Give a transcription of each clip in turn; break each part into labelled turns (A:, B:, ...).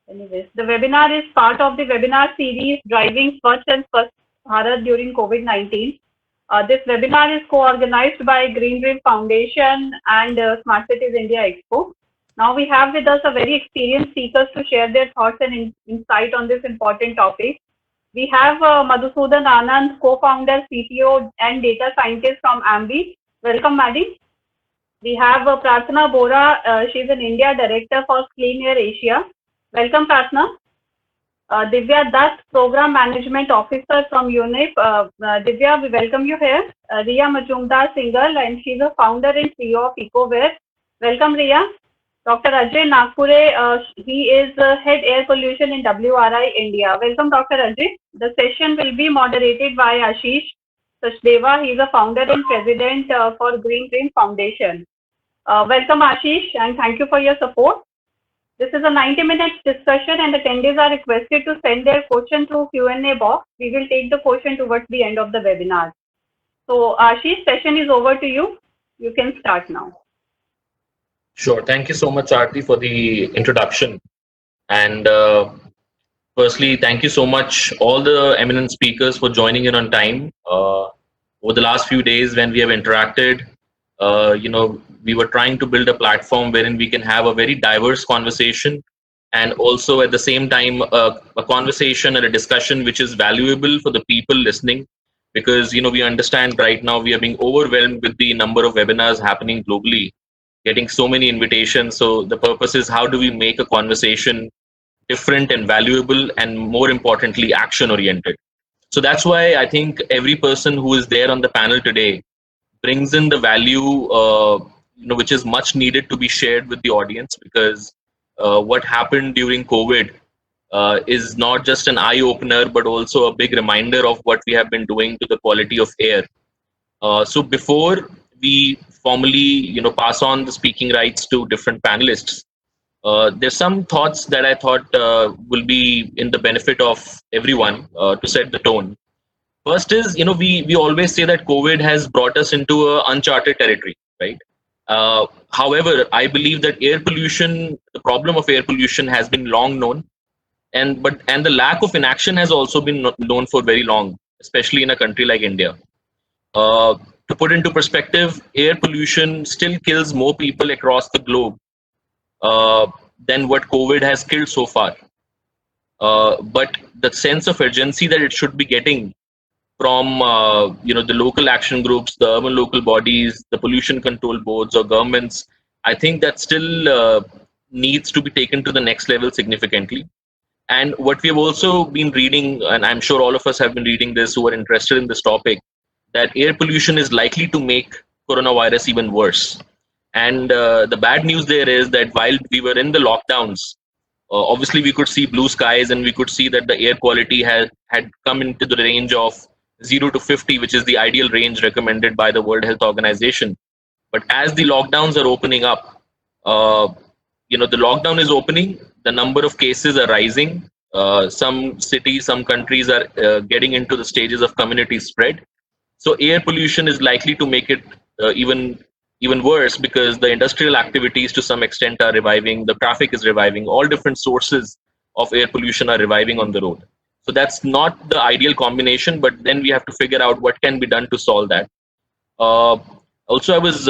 A: Anyways, the webinar is part of the webinar series Driving Swachh and Swasth Bharat during COVID-19. This webinar is co-organized by Green Dream Foundation and Smart Cities India Expo. Now we have with us a very experienced speakers to share their thoughts and insight on this important topic. We have Madhusudhan Anand, co-founder, CTO and data scientist from AMBEE. Welcome, Maddy. We have Prarthana Borah. She's an India Director for Clean Air Asia. Welcome, Prarthana. Divya Datt, Program Management Officer from UNIP. Divya, we welcome you here. Rhea Mazumdar, Singhal, and she's a founder and CEO of Ecoware. Welcome, Rhea. Dr. Ajay Nagpure, he is Head Air Pollution in WRI, India. Welcome, Dr. Ajay. The session will be moderated by Ashish Sachdeva. He is a founder and president for Green Dream Foundation. Welcome, Ashish, and thank you for your support. This is a 90-minute discussion and attendees are requested to send their question through Q&A box. We will take the question towards the end of the webinar. So, Ashish, session is over to you. You can start now.
B: Sure. Thank you so much, Aarti, for the introduction. And firstly, thank you so much, all the eminent speakers, for joining in on time. Over the last few days when we have interacted, we were trying to build a platform wherein we can have a very diverse conversation and also at the same time a conversation and a discussion which is valuable for the people listening, because we understand right now we are being overwhelmed with the number of webinars happening globally, getting so many invitations. So the purpose is, how do we make a conversation different and valuable and, more importantly, action oriented? So that's why I think every person who is there on the panel today brings in the value which is much needed to be shared with the audience, because what happened during COVID is not just an eye opener but also a big reminder of what we have been doing to the quality of air. So before we formally pass on the speaking rights to different panelists, there's some thoughts that I thought will be in the benefit of everyone to set the tone. First is, we always say that COVID has brought us into uncharted territory, right? However, I believe that air pollution, the problem of air pollution, has been long known, and the lack of inaction has also been known for very long, especially in a country like India. To put into perspective, air pollution still kills more people across the globe than what COVID has killed so far. But the sense of urgency that it should be getting from the local action groups, the urban local bodies, the pollution control boards or governments, I think that still needs to be taken to the next level significantly. And what we have also been reading, and I'm sure all of us have been reading this who are interested in this topic, that air pollution is likely to make coronavirus even worse. And the bad news there is that while we were in the lockdowns, obviously we could see blue skies and we could see that the air quality had come into the range of 0 to 50, which is the ideal range recommended by the World Health Organization. But as the lockdowns are opening up, the lockdown is opening, the number of cases are rising. Some cities, some countries are getting into the stages of community spread. So air pollution is likely to make it even worse, because the industrial activities to some extent are reviving, the traffic is reviving, all different sources of air pollution are reviving on the road. So that's not the ideal combination, but then we have to figure out what can be done to solve that. Also, I was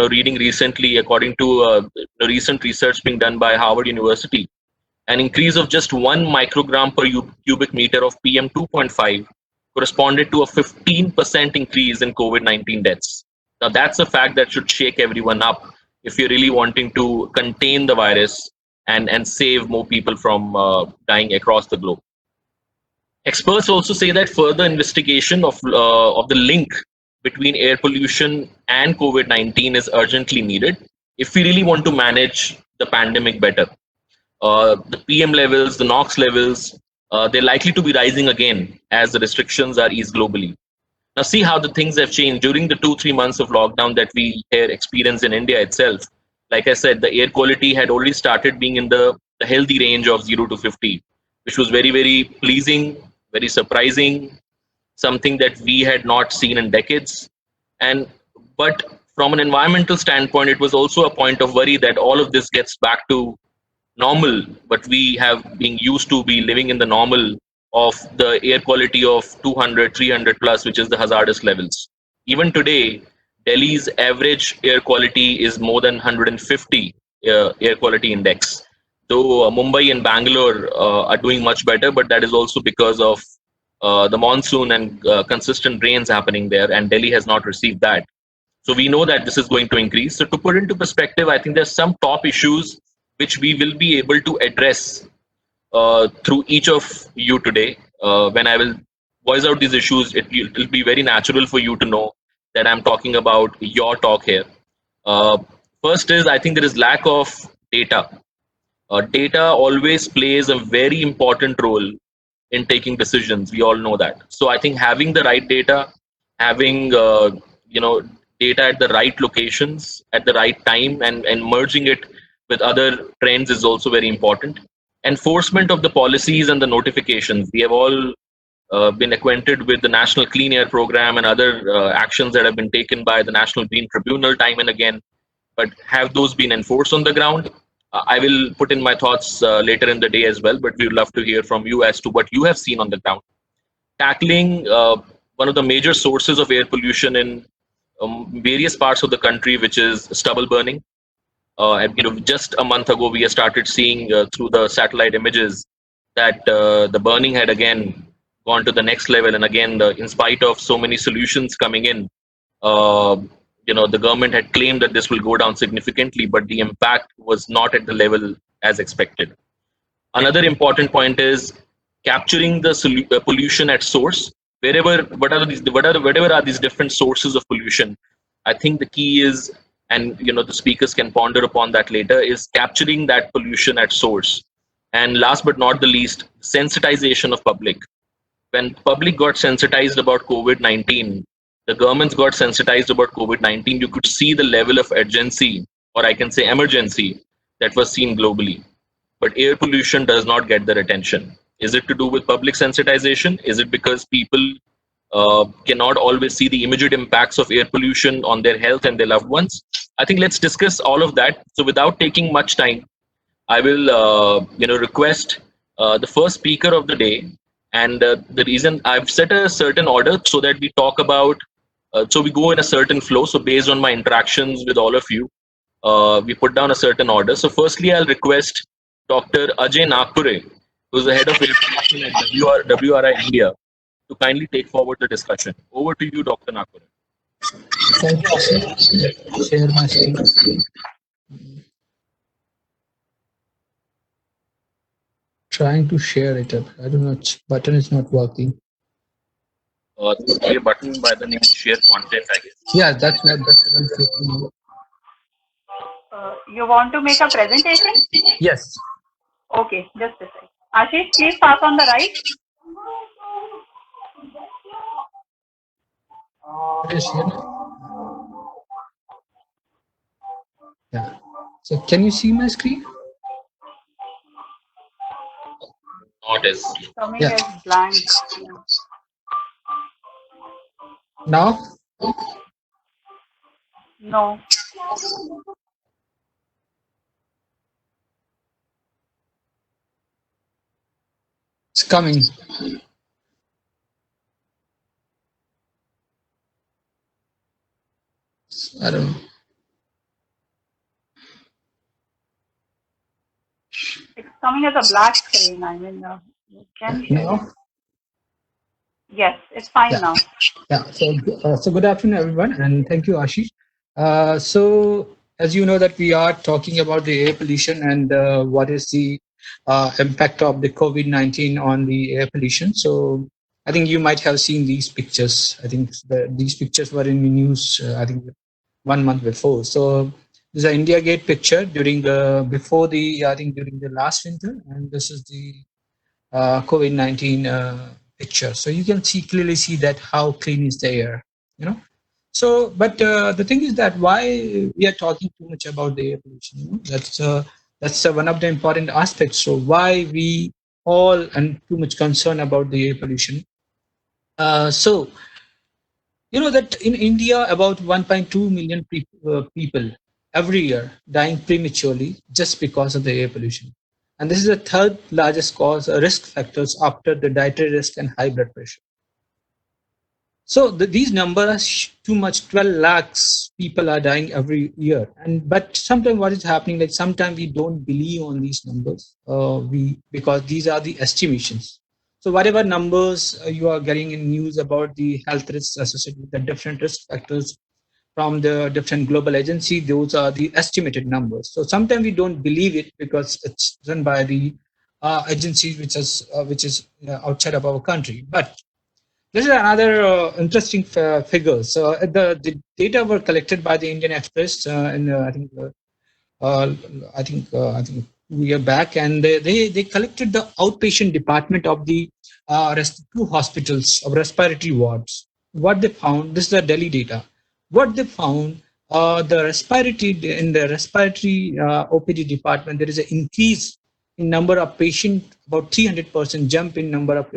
B: reading recently, according to recent research being done by Harvard University, an increase of just 1 microgram per cubic meter of PM 2.5 corresponded to a 15% increase in COVID-19 deaths. Now that's a fact that should shake everyone up if you're really wanting to contain the virus and save more people from dying across the globe. Experts also say that further investigation of the link between air pollution and COVID-19 is urgently needed if we really want to manage the pandemic better. The PM levels, the NOx levels, they're likely to be rising again as the restrictions are eased globally. Now see how the things have changed during the 2-3 months of lockdown that we here experienced in India itself. Like I said, the air quality had already started being in the healthy range of 0 to 50, which was very, very pleasing, very surprising, something that we had not seen in decades. But from an environmental standpoint, it was also a point of worry that all of this gets back to normal, but we have been used to be living in the normal of the air quality of 200, 300 plus, which is the hazardous levels. Even today, Delhi's average air quality is more than 150 air quality index. Though Mumbai and Bangalore are doing much better, but that is also because of the monsoon and consistent rains happening there, and Delhi has not received that. So we know that this is going to increase. So to put into perspective, I think there's some top issues which we will be able to address through each of you today. When I will voice out these issues, it'll be very natural for you to know that I'm talking about your talk here. Uh, First is, I think there is lack of data. Data always plays a very important role in taking decisions. We all know that. So I think having the right data, having you know data at the right locations at the right time, and merging it with other trends is also very important. Enforcement of the policies and the notifications. We have all been acquainted with the National Clean Air Program and other actions that have been taken by the National Green Tribunal time and again. But have those been enforced on the ground? I will put in my thoughts later in the day as well, but we would love to hear from you as to what you have seen on the ground. Tackling one of the major sources of air pollution in various parts of the country, which is stubble burning. Just a month ago, we have started seeing through the satellite images that the burning had again gone to the next level, and again, in spite of so many solutions coming in, uh, the government had claimed that this will go down significantly, but the impact was not at the level as expected. Another important point is capturing the pollution at source. Whatever are these different sources of pollution? I think the key is, and the speakers can ponder upon that later, is capturing that pollution at source. And last but not the least, sensitization of public. When public got sensitized about COVID-19, the governments got sensitized about COVID-19, you could see the level of urgency, or I can say emergency, that was seen globally. But air pollution does not get their attention. Is it to do with public sensitization? Is it because people cannot always see the immediate impacts of air pollution on their health and their loved ones? I think let's discuss all of that. So without taking much time, I will request the first speaker of the day. And the reason I've set a certain order so that we talk about, so we go in a certain flow. So based on my interactions with all of you, we put down a certain order. So firstly, I'll request Dr. Ajay Nagpure, who's the head of air pollution at WRI India, to kindly take forward the discussion. Over to you, Dr. Nagpure.
C: Thank you, Ashish. Share my screen. Trying to share it up. I don't know, button is not working.
B: There would be a button by the name share content, I guess.
C: Yeah, that's what I'm clicking.
A: You want to make a presentation?
C: Yes.
A: Okay, just a second. Ashish, please pass on the right.
C: It is here. Yeah. So can you see my screen?
B: Not as.
A: Coming as blank.
C: Now?
A: No.
C: It's coming. I don't know.
A: It's coming as a black screen. I mean, you can share.
C: No?
A: Yes, it's fine now.
C: Yeah. So good afternoon, everyone, and thank you, Ashish. So as you know that we are talking about the air pollution and what is the impact of the COVID-19 on the air pollution. So I think you might have seen these pictures. I think these pictures were in the news, I think 1 month before. So this is an India Gate picture during the last winter, and this is the COVID-19 picture. So you can clearly see that how clean is the air, So, but the thing is that why we are talking too much about the air pollution? That's one of the important aspects. So why we all and too much concern about the air pollution? So you know that in India, about 1.2 million people every year dying prematurely just because of the air pollution. And this is the third largest cause, risk factors after the dietary risk and high blood pressure. So these numbers are too much. 12 lakhs people are dying every year, and but sometimes what is happening? Like sometimes we don't believe on these numbers. We because these are the estimations. So whatever numbers you are getting in news about the health risks associated with the different risk factors from the different global agency, those are the estimated numbers. So sometimes we don't believe it because it's done by the agency which is outside of our country, but this is another interesting figure. So the data were collected by the Indian Express in uh, I think 2 year back, and they collected the outpatient department of the two hospitals of respiratory wards. What they found, this is the Delhi data. What they found, the respiratory in the respiratory OPD department, there is an increase in number of patient, about 300% jump in number of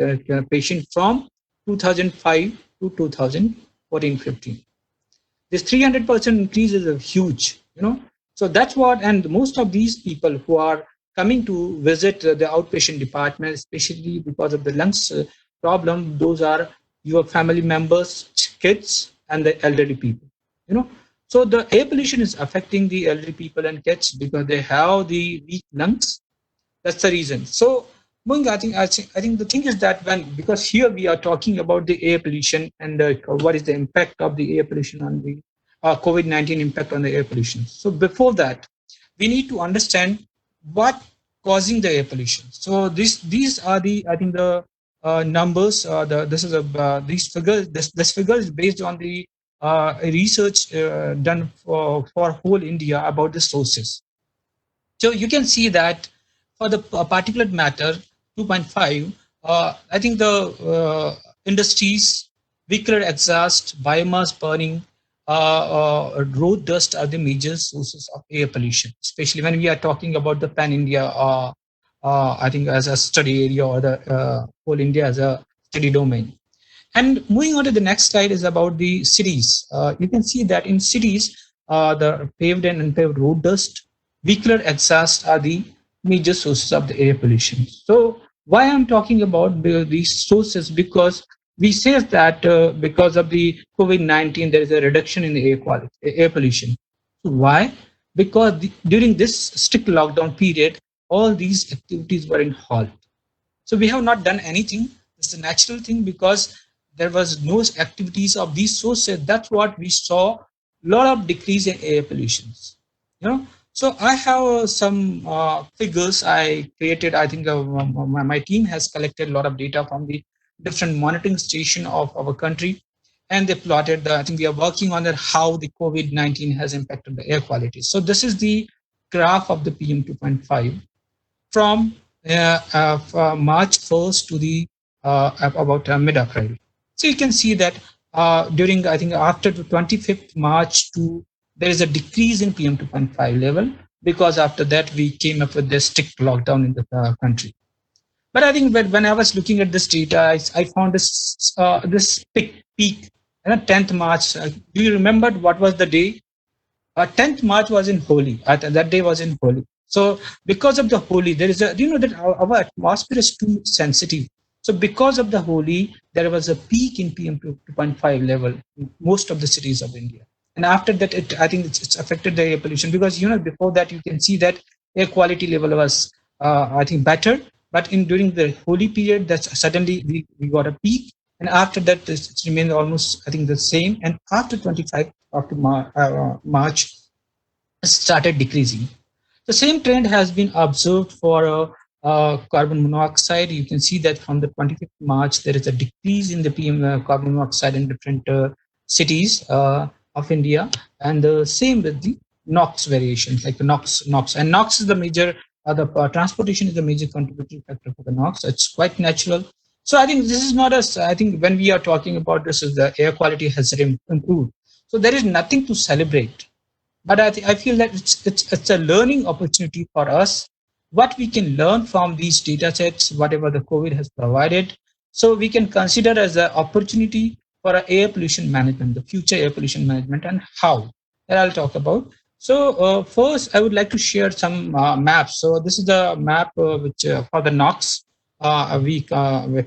C: patient from 2005 to 2014-15. This 300% increase is a huge, so that's what. And most of these people who are coming to visit the outpatient department, especially because of the lungs problem, those are your family members, kids, and the elderly people, so the air pollution is affecting the elderly people and kids because they have the weak lungs. That's the reason. So, Mung, I think the thing is that because here we are talking about the air pollution and what is the impact of the air pollution on the COVID-19 impact on the air pollution. So before that, we need to understand what causing the air pollution. So these are the, I think, the numbers. These figures. This figure is based on the research done for whole India about the sources. So you can see that for the particulate matter 2.5, I think the industries, vehicular exhaust, biomass burning, road dust are the major sources of air pollution, especially when we are talking about the pan India, I think as a study area, or the whole India as a study domain. And moving on to the next slide is about the cities. You can see that in cities, the paved and unpaved road dust, vehicular exhaust are the major sources of the air pollution. So why I'm talking about these sources? Because we say that because of the COVID-19, there is a reduction in the air quality, air pollution. Why? Because during this strict lockdown period, all these activities were in halt. So we have not done anything. It's a natural thing because there was no activities of these sources. That's what we saw, a lot of decrease in air pollutions. So I have some figures I created. I think my team has collected a lot of data from the different monitoring station of our country, and they plotted I think we are working on that, how the COVID-19 has impacted the air quality. So this is the graph of the PM 2.5 from March 1st to the about mid-April. So you can see that during, I think, after the 25th March to, there is a decrease in PM 2.5 level, because after that we came up with this strict lockdown in the country. But I think when I was looking at this data, I found this peak, 10th March. Do you remember what was the day? 10th March was in Holi. That day was in Holi. So because of the Holi, there is a, do you know that our atmosphere is too sensitive. So because of the Holi, there was a peak in PM 2.5 level in most of the cities of India. And after that, I think it's affected the air pollution, because before that you can see that air quality level was I think better, but during the Holi period, that's suddenly we got a peak, and after that it's remained almost, I think, the same. And after 25 after March, it started decreasing. The same trend has been observed for carbon monoxide. You can see that from the 25th March, there is a decrease in the PM carbon monoxide in different cities of India, and the same with the NOx variations, like the NOx, and NOx is the major. The transportation is the major contributing factor for the NOx. It's quite natural. So I think this is not as, I think when we are talking about this, is the air quality has improved. So there is nothing to celebrate. But I feel that it's a learning opportunity for us, what we can learn from these data sets, whatever the COVID has provided. So we can consider as an opportunity for air pollution management, the future air pollution management, and how. That I'll talk about. So first, I would like to share some maps. So this is the map which for the NOx we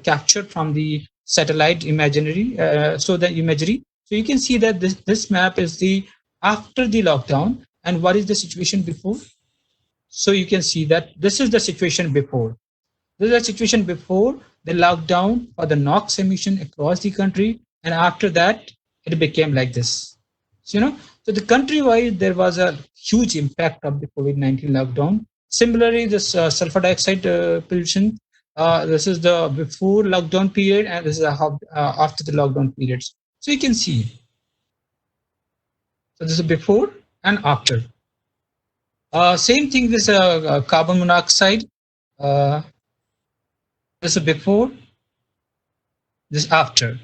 C: captured from the satellite imagery. So the imagery. So you can see that this map is the after the lockdown, and what is the situation before. So you can see that this is the situation before. This is the situation before the lockdown or the NOx emission across the country, and after that, it became like this. So, so the country-wide there was a huge impact of the COVID-19 lockdown. Similarly, this sulfur dioxide pollution. This is the before lockdown period, and this is after the lockdown periods. So you can see. So this is before and after. Same thing. This carbon monoxide. Uh, this is before. This after.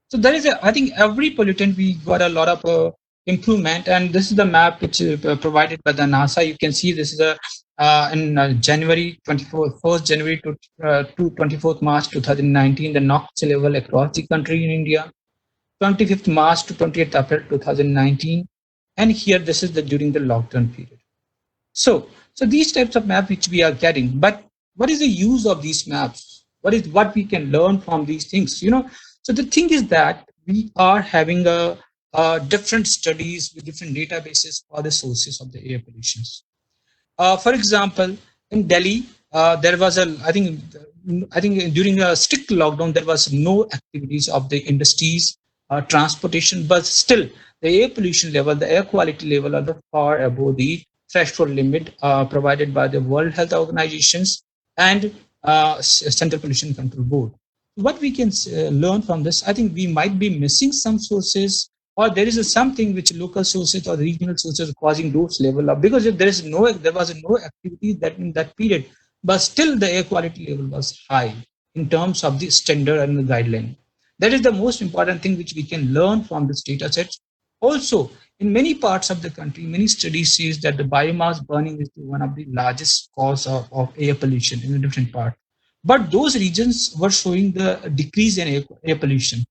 C: So there is I think every pollutant we got a lot of improvement, and this is the map which is provided by the NASA. You can see this is in January 24th, 1st January to 24th March 2019, the NOx level across the country in India, 25th March to 20th April 2019, and here this is the during the lockdown period. So these types of maps which we are getting, but what is the use of these maps? What we can learn from these things? So the thing is that we are having different studies with different databases for the sources of the air pollutions. For example, in Delhi, there was I think during a strict lockdown there was no activities of the industries, transportation, but still the air pollution level, the air quality level are far above the threshold limit provided by the World Health Organizations and Central Pollution Control Board. What we can learn from this, I think we might be missing some sources, or there is something which local sources or regional sources causing those level up, because if there was no activity that in that period, but still the air quality level was high in terms of the standard and the guideline. That is the most important thing which we can learn from this data sets. Also, in many parts of the country, many studies says that the biomass burning is one of the largest cause of air pollution in a different part. But those regions were showing the decrease in air pollution.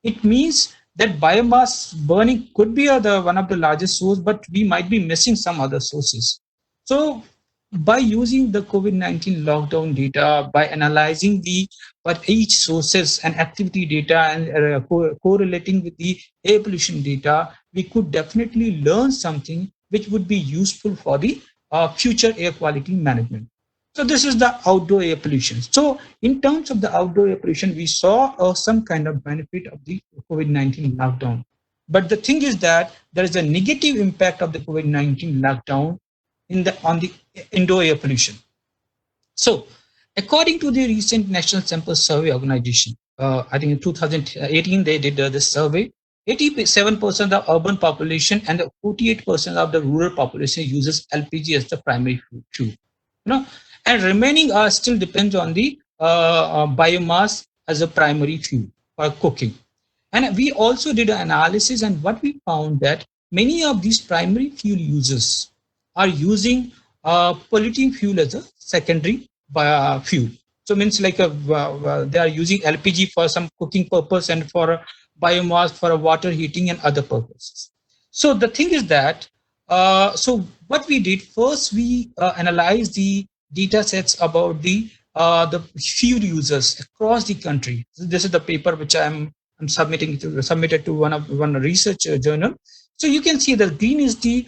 C: It means that biomass burning could be one of the largest source, but we might be missing some other sources. So by using the COVID-19 lockdown data, by analyzing the but each sources and activity data and correlating with the air pollution data, we could definitely learn something which would be useful for the future air quality management. So this is the outdoor air pollution. So in terms of the outdoor air pollution, we saw some kind of benefit of the COVID-19 lockdown. But the thing is that there is a negative impact of the COVID-19 lockdown on the indoor air pollution. So according to the recent National Sample Survey Organization, I think in 2018 they did this survey. 87% of urban population and 48% of the rural population uses LPG as the primary fuel. And remaining are still depends on the biomass as a primary fuel for cooking. And we also did an analysis, and what we found that many of these primary fuel users are using polluting fuel as a secondary fuel. So means like they are using LPG for some cooking purpose and for biomass for water heating and other purposes. So the thing is that so what we did first, we analyzed the data sets about the fuel users across the country. This is the paper which I'm submitted to one research journal. So you can see the green is the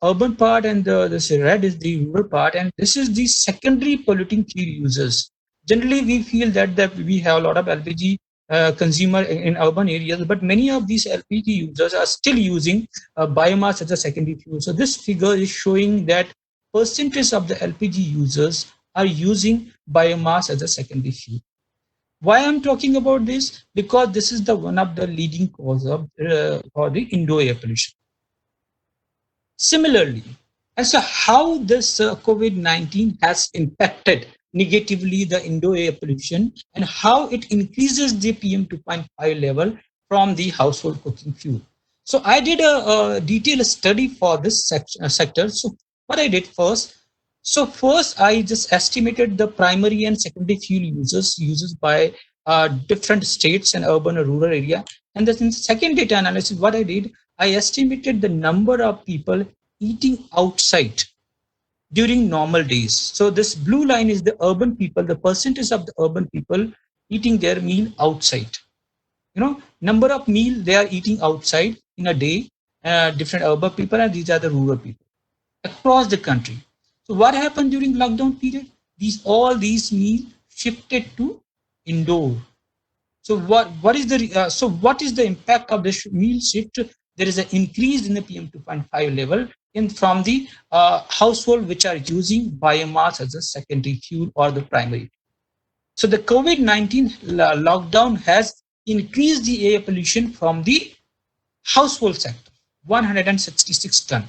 C: urban part, and this red is the rural part, and this is the secondary polluting fuel users. Generally, we feel that we have a lot of LPG consumer in urban areas, but many of these LPG users are still using biomass as a secondary fuel. So this figure is showing that percentage of the LPG users are using biomass as a secondary fuel. Why I'm talking about this? Because this is the one of the leading cause of for the indoor air pollution. Similarly, as to how this COVID-19 has impacted negatively the indoor air pollution and how it increases the PM 2.5 level from the household cooking fuel. So I did a detailed study for this sector. So what I did first, I just estimated the primary and secondary fuel uses by different states and urban or rural area. And then in the second data analysis, what I did, I estimated the number of people eating outside during normal days. So this blue line is the urban people, the percentage of the urban people eating their meal outside. Number of meal they are eating outside in a day, different urban people, and these are the rural people across the country. So what happened during lockdown period? All these meals shifted to indoor. So what is the impact of this meal shift? There is an increase in the PM 2.5 level from the household which are using biomass as a secondary fuel or the primary. So the COVID-19 lockdown has increased the air pollution from the household sector, 166 ton.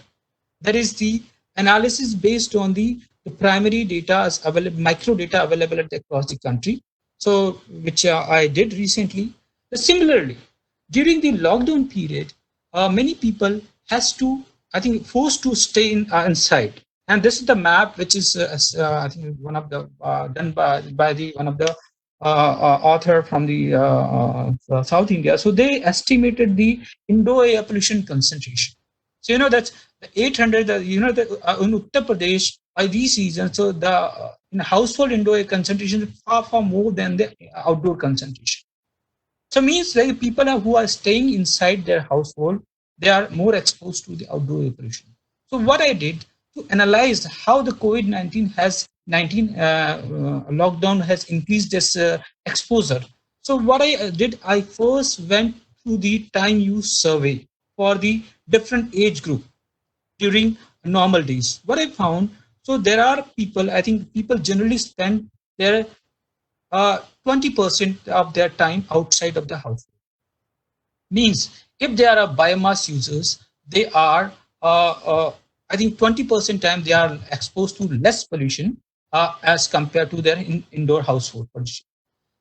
C: That is the analysis based on the primary data available, micro data available across the country. So which I did recently. Similarly, during the lockdown period, many people has to, I think, forced to stay inside. And this is the map, which is I think one of the done by the one of the author from the South India. So they estimated the indoor air pollution concentration. So that's the 800. In Uttar Pradesh by these regions. So the in household indoor air concentration is far more than the outdoor concentration. So means like people who are staying inside their household, they are more exposed to the outdoor air pollution. So what I did to analyze how the COVID-19 lockdown has increased this exposure. So what I did, I first went through the time use survey for the different age group during normal days. What I found, so there are people, I think people generally spend their 20% of their time outside of the household. Means if they are a biomass users, they are I think 20% time they are exposed to less pollution as compared to their indoor household pollution.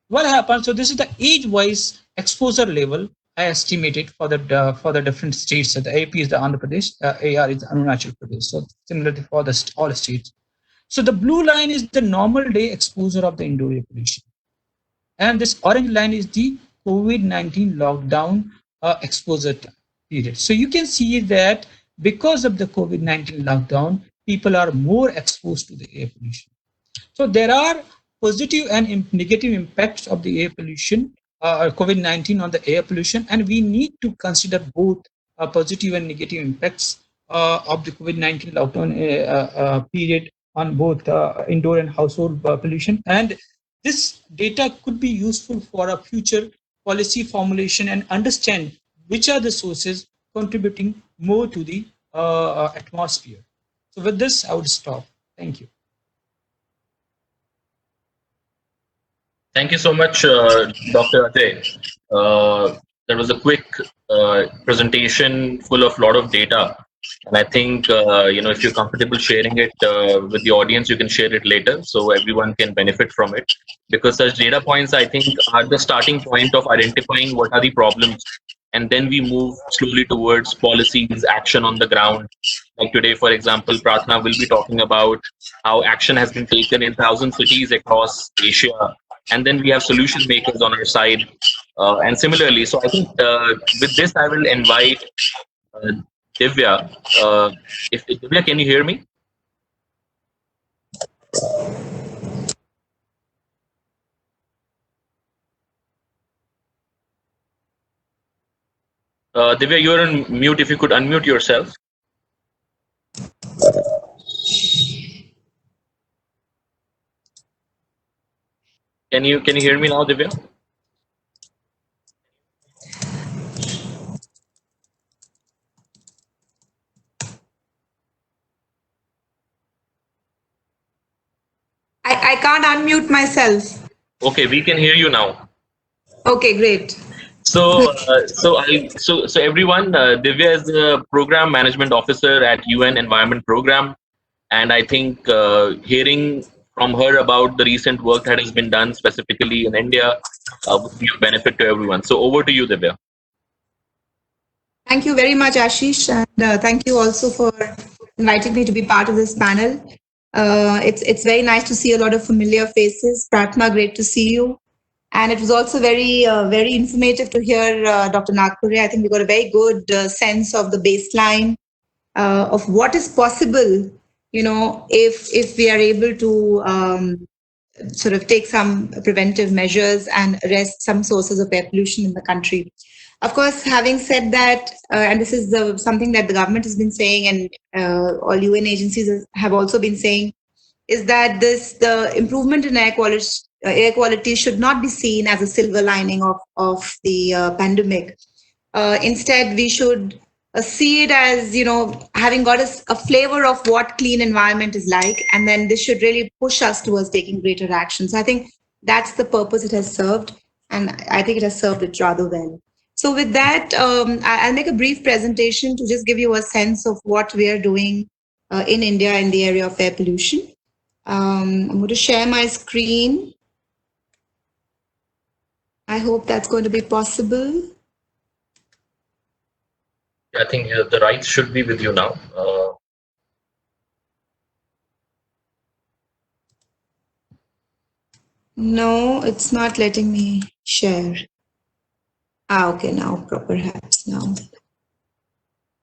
C: What happens? So this is the age-wise exposure level I estimated for the different states. So the AP is the Andhra Pradesh, AR is the Arunachal Pradesh. So similarly for all states. So the blue line is the normal day exposure of the indoor air pollution, and this orange line is the COVID-19 lockdown exposure period. So you can see that because of the COVID-19 lockdown, people are more exposed to the air pollution. So there are positive and negative impacts of the air pollution, COVID-19 on the air pollution, and we need to consider both positive and negative impacts of the COVID-19 lockdown period on both indoor and household pollution. And this data could be useful for a future policy formulation and understand which are the sources contributing more to the atmosphere. So with this, I would stop. Thank you.
B: Thank you so much, Dr. Ajay. That was a quick presentation full of a lot of data. And I think, if you're comfortable sharing it with the audience, you can share it later so everyone can benefit from it. Because such data points, I think, are the starting point of identifying what are the problems. And then we move slowly towards policies, action on the ground. Like today, for example, Prarthana will be talking about how action has been taken in 1,000 cities across Asia. And then we have solution makers on our side. And similarly, so I think with this, I will invite Divya. If Divya, can you hear me? Divya, you're on mute. If you could unmute yourself. Can you hear me now, Divya?
D: I can't unmute myself.
B: Okay, we can hear you now.
D: Okay, great.
B: So everyone, Divya is the program management officer at UN Environment Program, and I think hearing from her about the recent work that has been done specifically in India would be a benefit to everyone. So over to you, Divya.
D: Thank you very much, Ashish, and thank you also for inviting me to be part of this panel. It's very nice to see a lot of familiar faces. Prarthana, great to see you. And it was also very informative to hear Dr. Nagpure. I think we got a very good sense of the baseline of what is possible, if we are able to sort of take some preventive measures and arrest some sources of air pollution in the country. Of course, having said that, and this is something that the government has been saying, and all UN agencies have also been saying, is that the improvement in air quality should not be seen as a silver lining of the pandemic. Instead, we should see it as, having got a flavor of what clean environment is like, and then this should really push us towards taking greater action. So I think that's the purpose it has served, and I think it has served it rather well. So with that, I'll make a brief presentation to just give you a sense of what we are doing in India in the area of air pollution. I'm going to share my screen. I hope that's going to be possible.
B: I think the rights should be with you now.
D: No, it's not letting me share. Okay, now perhaps now.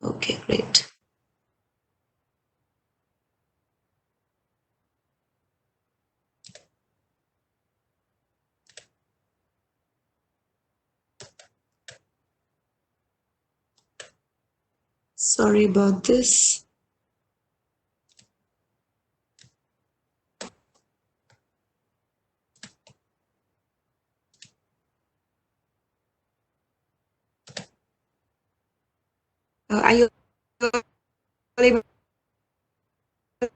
D: Okay, great. Sorry about this. Are you able to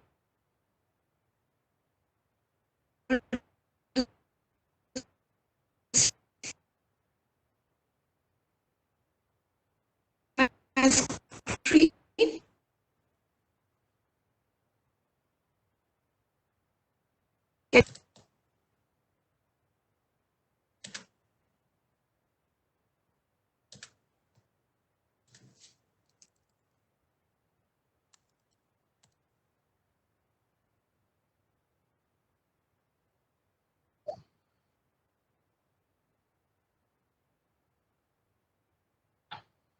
D: screen?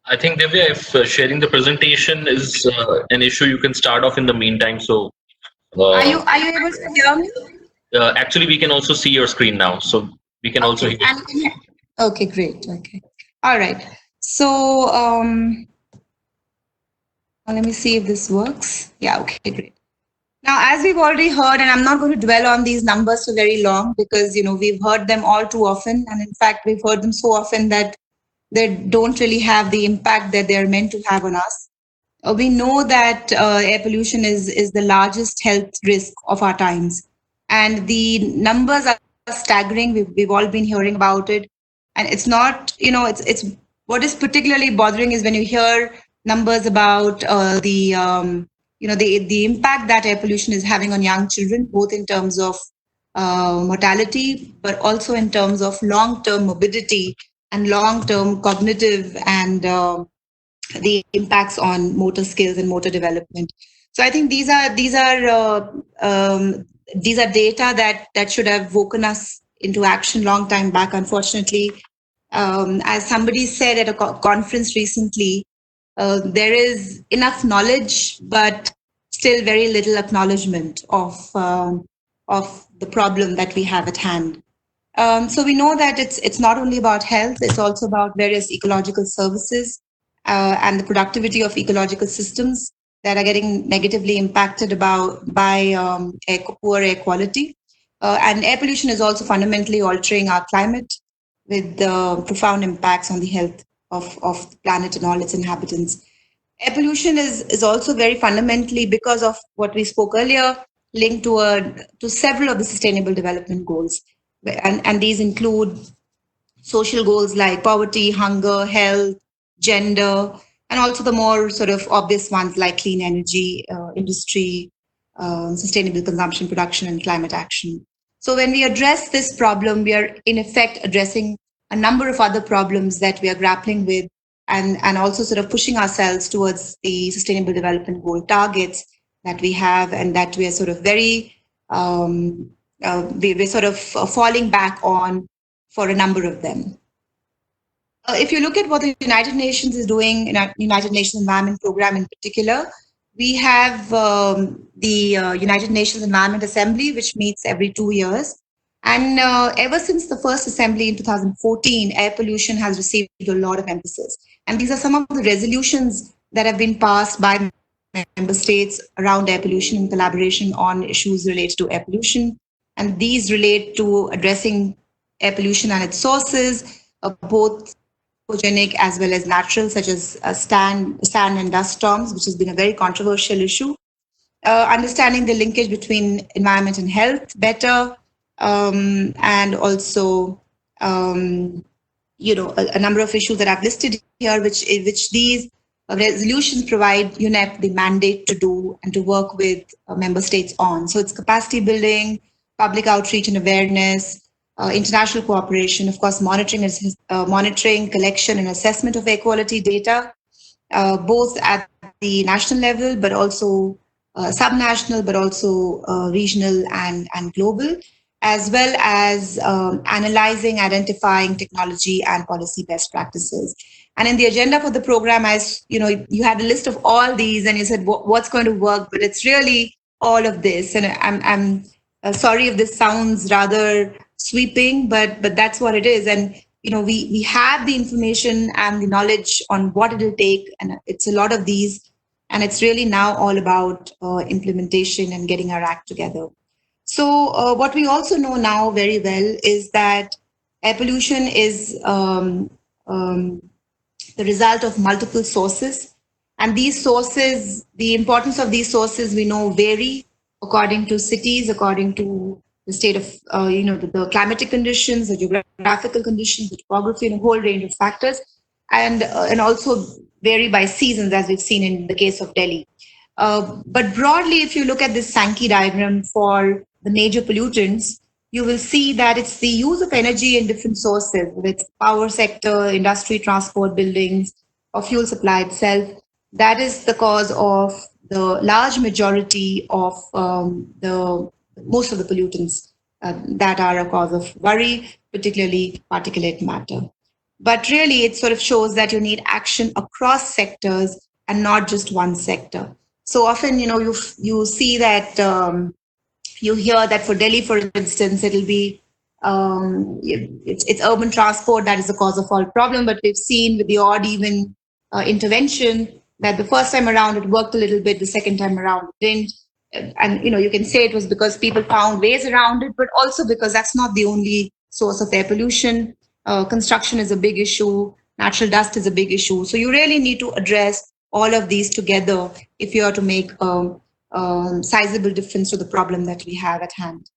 B: I think, Divya, if sharing the presentation is an issue, you can start off in the meantime. So,
D: Are you able to hear me?
B: actually, we can also see your screen now, so we can also hear.
D: Okay, great. Okay, all right. So let me see if this works. Yeah, okay, great. Now, as we've already heard, and I'm not going to dwell on these numbers for very long because we've heard them all too often, and in fact, we've heard them so often that they don't really have the impact that they're meant to have on us. We know that air pollution is the largest health risk of our times, and the numbers are staggering. We've all been hearing about it, and it's not, it's what is particularly bothering is when you hear numbers about the impact that air pollution is having on young children, both in terms of mortality, but also in terms of long-term morbidity and long-term cognitive and the impacts on motor skills and motor development. So I think these are data that should have woken us into action long time back. Unfortunately, as somebody said at a conference recently, there is enough knowledge, but still very little acknowledgement of the problem that we have at hand. So we know that it's not only about health; it's also about various ecological services and the productivity of ecological systems that are getting negatively impacted by poor air quality. And air pollution is also fundamentally altering our climate with profound impacts on the health of the planet and all its inhabitants. Air pollution is also very fundamentally, because of what we spoke earlier, linked to several of the sustainable development goals. And these include social goals like poverty, hunger, health, gender, and also the more sort of obvious ones like clean energy, industry, sustainable consumption, production, and climate action. So when we address this problem, we are in effect addressing a number of other problems that we are grappling with, and also sort of pushing ourselves towards the sustainable development goal targets that we have, and that we are sort of we're sort of falling back on for a number of them. If you look at what the United Nations is doing, in our United Nations Environment Program in particular, we have the United Nations Environment Assembly, which meets every 2 years. And ever since the first assembly in 2014, air pollution has received a lot of emphasis. And these are some of the resolutions that have been passed by member states around air pollution in collaboration on issues related to air pollution. And these relate to addressing air pollution and its sources, both anthropogenic as well as natural, such as sand and dust storms, which has been a very controversial issue. Understanding the linkage between environment and health better, and also, a number of issues that I've listed here, which these resolutions provide UNEP the mandate to do and to work with member states on. So it's capacity building, public outreach and awareness, international cooperation, of course, monitoring, collection and assessment of air quality data, both at the national level, but also subnational, but also regional and global, as well as analyzing, identifying technology and policy best practices. And in the agenda for the program, as you had a list of all these, and you said what's going to work, but it's really all of this. And I'm sorry if this sounds rather sweeping, but that's what it is. And we have the information and the knowledge on what it'll take, and it's a lot of these. And it's really now all about implementation and getting our act together. So what we also know now very well is that air pollution is the result of multiple sources. And these sources, the importance of these sources, we know vary according to cities, according to the state of, the climatic conditions, the geographical conditions, the topography, and a whole range of factors, and also vary by seasons, as we've seen in the case of Delhi. But broadly, if you look at this Sankey diagram for the major pollutants, you will see that it's the use of energy in different sources, with power sector, industry, transport, buildings, or fuel supply itself. That is the cause of the large majority of most of the pollutants that are a cause of worry, particularly particulate matter. But really, it sort of shows that you need action across sectors and not just one sector. So often, you see that you hear that for Delhi, for instance, it'll be it's urban transport that is the cause of all problem. But we've seen with the odd even intervention that the first time around it worked a little bit, the second time around it didn't. And you can say it was because people found ways around it, but also because that's not the only source of air pollution. Construction is a big issue. Natural dust is a big issue. So you really need to address all of these together if you are to make a sizable difference to the problem that we have at hand.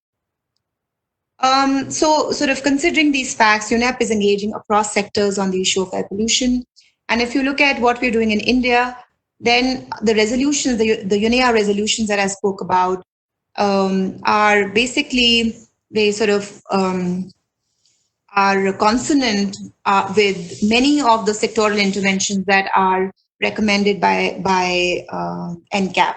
D: So sort of considering these facts, UNEP is engaging across sectors on the issue of air pollution. And if you look at what we're doing in India, then the resolutions, the UNEA resolutions that I spoke about are basically, they sort of are consonant with many of the sectoral interventions that are recommended by NCAP.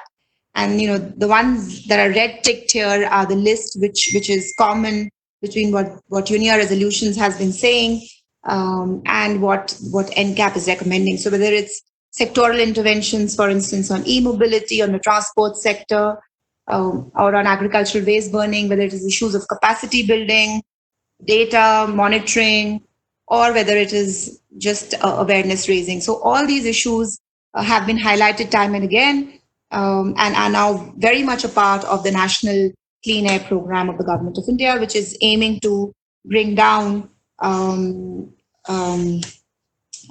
D: And the ones that are red ticked here are the list which is common between what UNEA resolutions has been saying and what NCAP is recommending. So whether it's sectoral interventions, for instance, on e-mobility, on the transport sector, or on agricultural waste burning, whether it is issues of capacity building, data monitoring, or whether it is just awareness raising. So all these issues have been highlighted time and again, and are now very much a part of the National Clean Air Program of the Government of India, which is aiming to bring down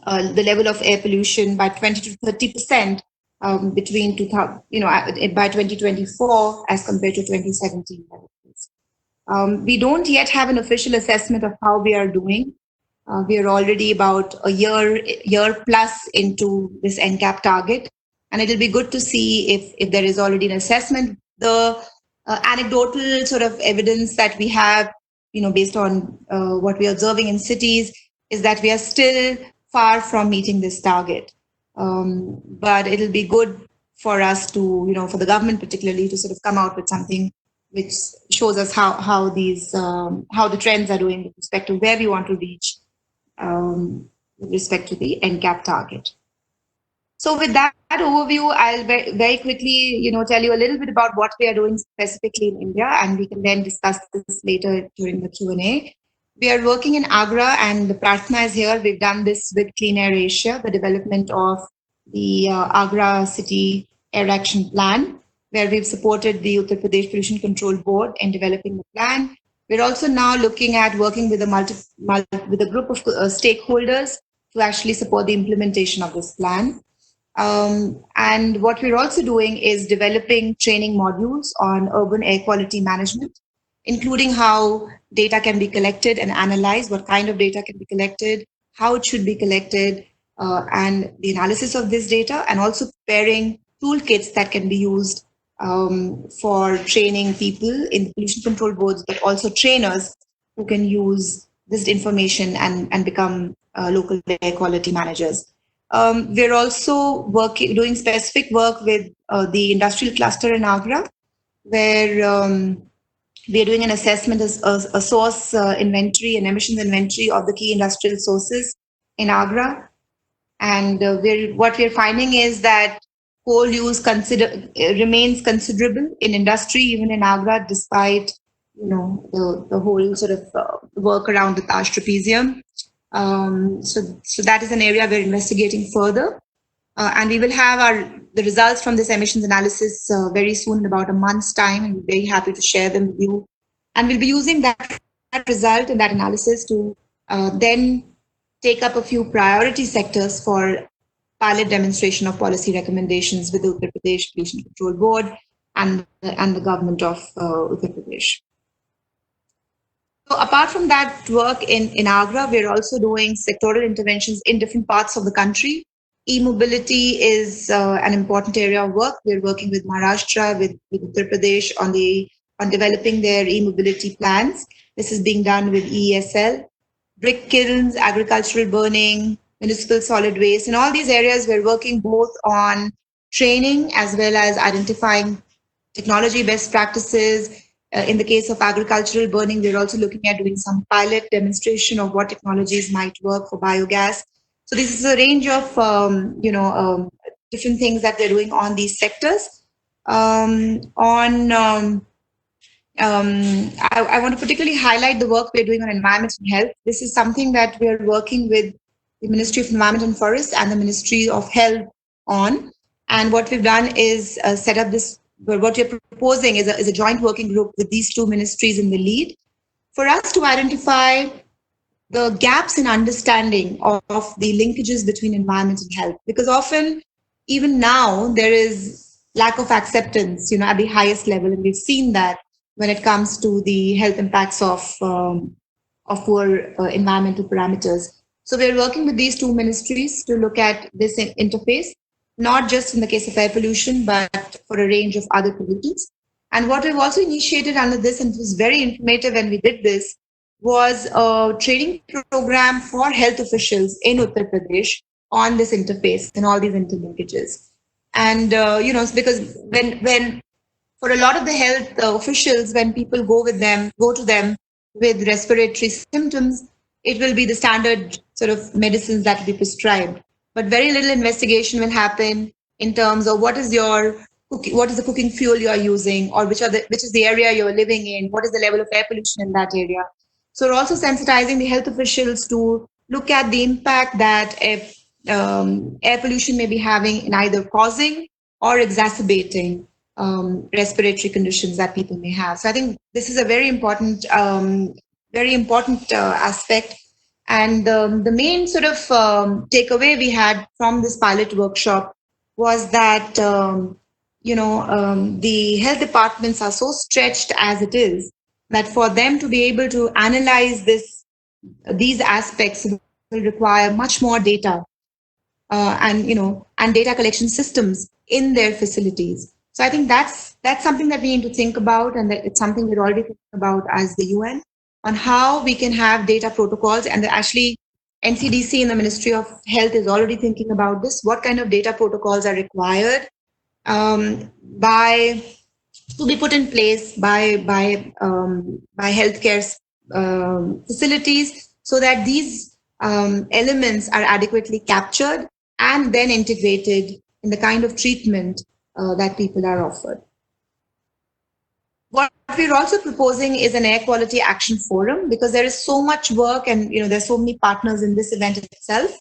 D: the level of air pollution by 20 to 30% between 2000, by 2024 as compared to 2017 levels. We don't yet have an official assessment of how we are doing. We are already about a year plus into this NCAP target, and it'll be good to see if there is already an assessment. The anecdotal sort of evidence that we have, based on what we are observing in cities, is that we are still far from meeting this target. But it'll be good for us to, for the government particularly, to sort of come out with something which shows us how the trends are doing with respect to where we want to reach with respect to the NCAP target. So with that overview, I'll very quickly, tell you a little bit about what we are doing specifically in India, and we can then discuss this later during the Q&A. We are working in Agra, and Prarthana is here. We've done this with Clean Air Asia, the development of the Agra City Air Action Plan, where we've supported the Uttar Pradesh Pollution Control Board in developing the plan. We're also now looking at working with a group of stakeholders to actually support the implementation of this plan. And what we're also doing is developing training modules on urban air quality management, including how data can be collected and analyzed, what kind of data can be collected, how it should be collected, and the analysis of this data, and also preparing toolkits that can be used for training people in the pollution control boards, but also trainers who can use this information and become local air quality managers. We're also doing specific work with the industrial cluster in Agra, where we are doing an assessment, a source inventory and emissions inventory of the key industrial sources in Agra. And what we're finding is that coal use remains considerable in industry, even in Agra, despite the whole sort of work around the Taj trapezium. So that is an area we're investigating further, and we will have the results from this emissions analysis very soon, in about a month's time, and we're very happy to share them with you. And we'll be using that result and that analysis to then take up a few priority sectors for pilot demonstration of policy recommendations with the Uttar Pradesh Pollution Control Board and the government of Uttar Pradesh. So apart from that work in Agra, we're also doing sectoral interventions in different parts of the country. E-mobility is an important area of work. We're working with Maharashtra, with Uttar Pradesh on developing their e-mobility plans. This is being done with EESL. Brick kilns, agricultural burning, municipal solid waste. In all these areas, we're working both on training as well as identifying technology best practices. In the case of agricultural burning, we're also looking at doing some pilot demonstration of what technologies might work for biogas. So this is a range of different things that we're doing on these sectors. I want to particularly highlight the work we're doing on environment and health. This is something that we are working with the Ministry of Environment and Forests and the Ministry of Health on. And what we've done is set up this. What we're proposing is a joint working group with these two ministries in the lead for us to identify the gaps in understanding of the linkages between environment and health. Because often, even now, there is lack of acceptance, at the highest level, and we've seen that when it comes to the health impacts of poor environmental parameters. So we're working with these two ministries to look at this interface, not just in the case of air pollution, but for a range of other pollutants. And what we've also initiated under this, and it was very informative when we did this, was a training program for health officials in Uttar Pradesh on this interface and all these interlinkages. And, because when for a lot of the health officials, when people go to them with respiratory symptoms, it will be the standard sort of medicines that will be prescribed. But very little investigation will happen in terms of what is the cooking fuel you are using, or which is the area you're living in, what is the level of air pollution in that area. So we're also sensitizing the health officials to look at the impact that air pollution may be having in either causing or exacerbating respiratory conditions that people may have. So I think this is a very important aspect. And the main sort of takeaway we had from this pilot workshop was that, the health departments are so stretched as it is that for them to be able to analyze these aspects will require much more data and data collection systems in their facilities. So I think that's something that we need to think about, and that it's something we're already thinking about as the UN, on how we can have data protocols. And actually NCDC and the Ministry of Health is already thinking about this. What kind of data protocols are required by to be put in place by healthcare facilities, so that these elements are adequately captured and then integrated in the kind of treatment that people are offered. What we're also proposing is an air quality action forum, because there is so much work and there's so many partners in this event itself,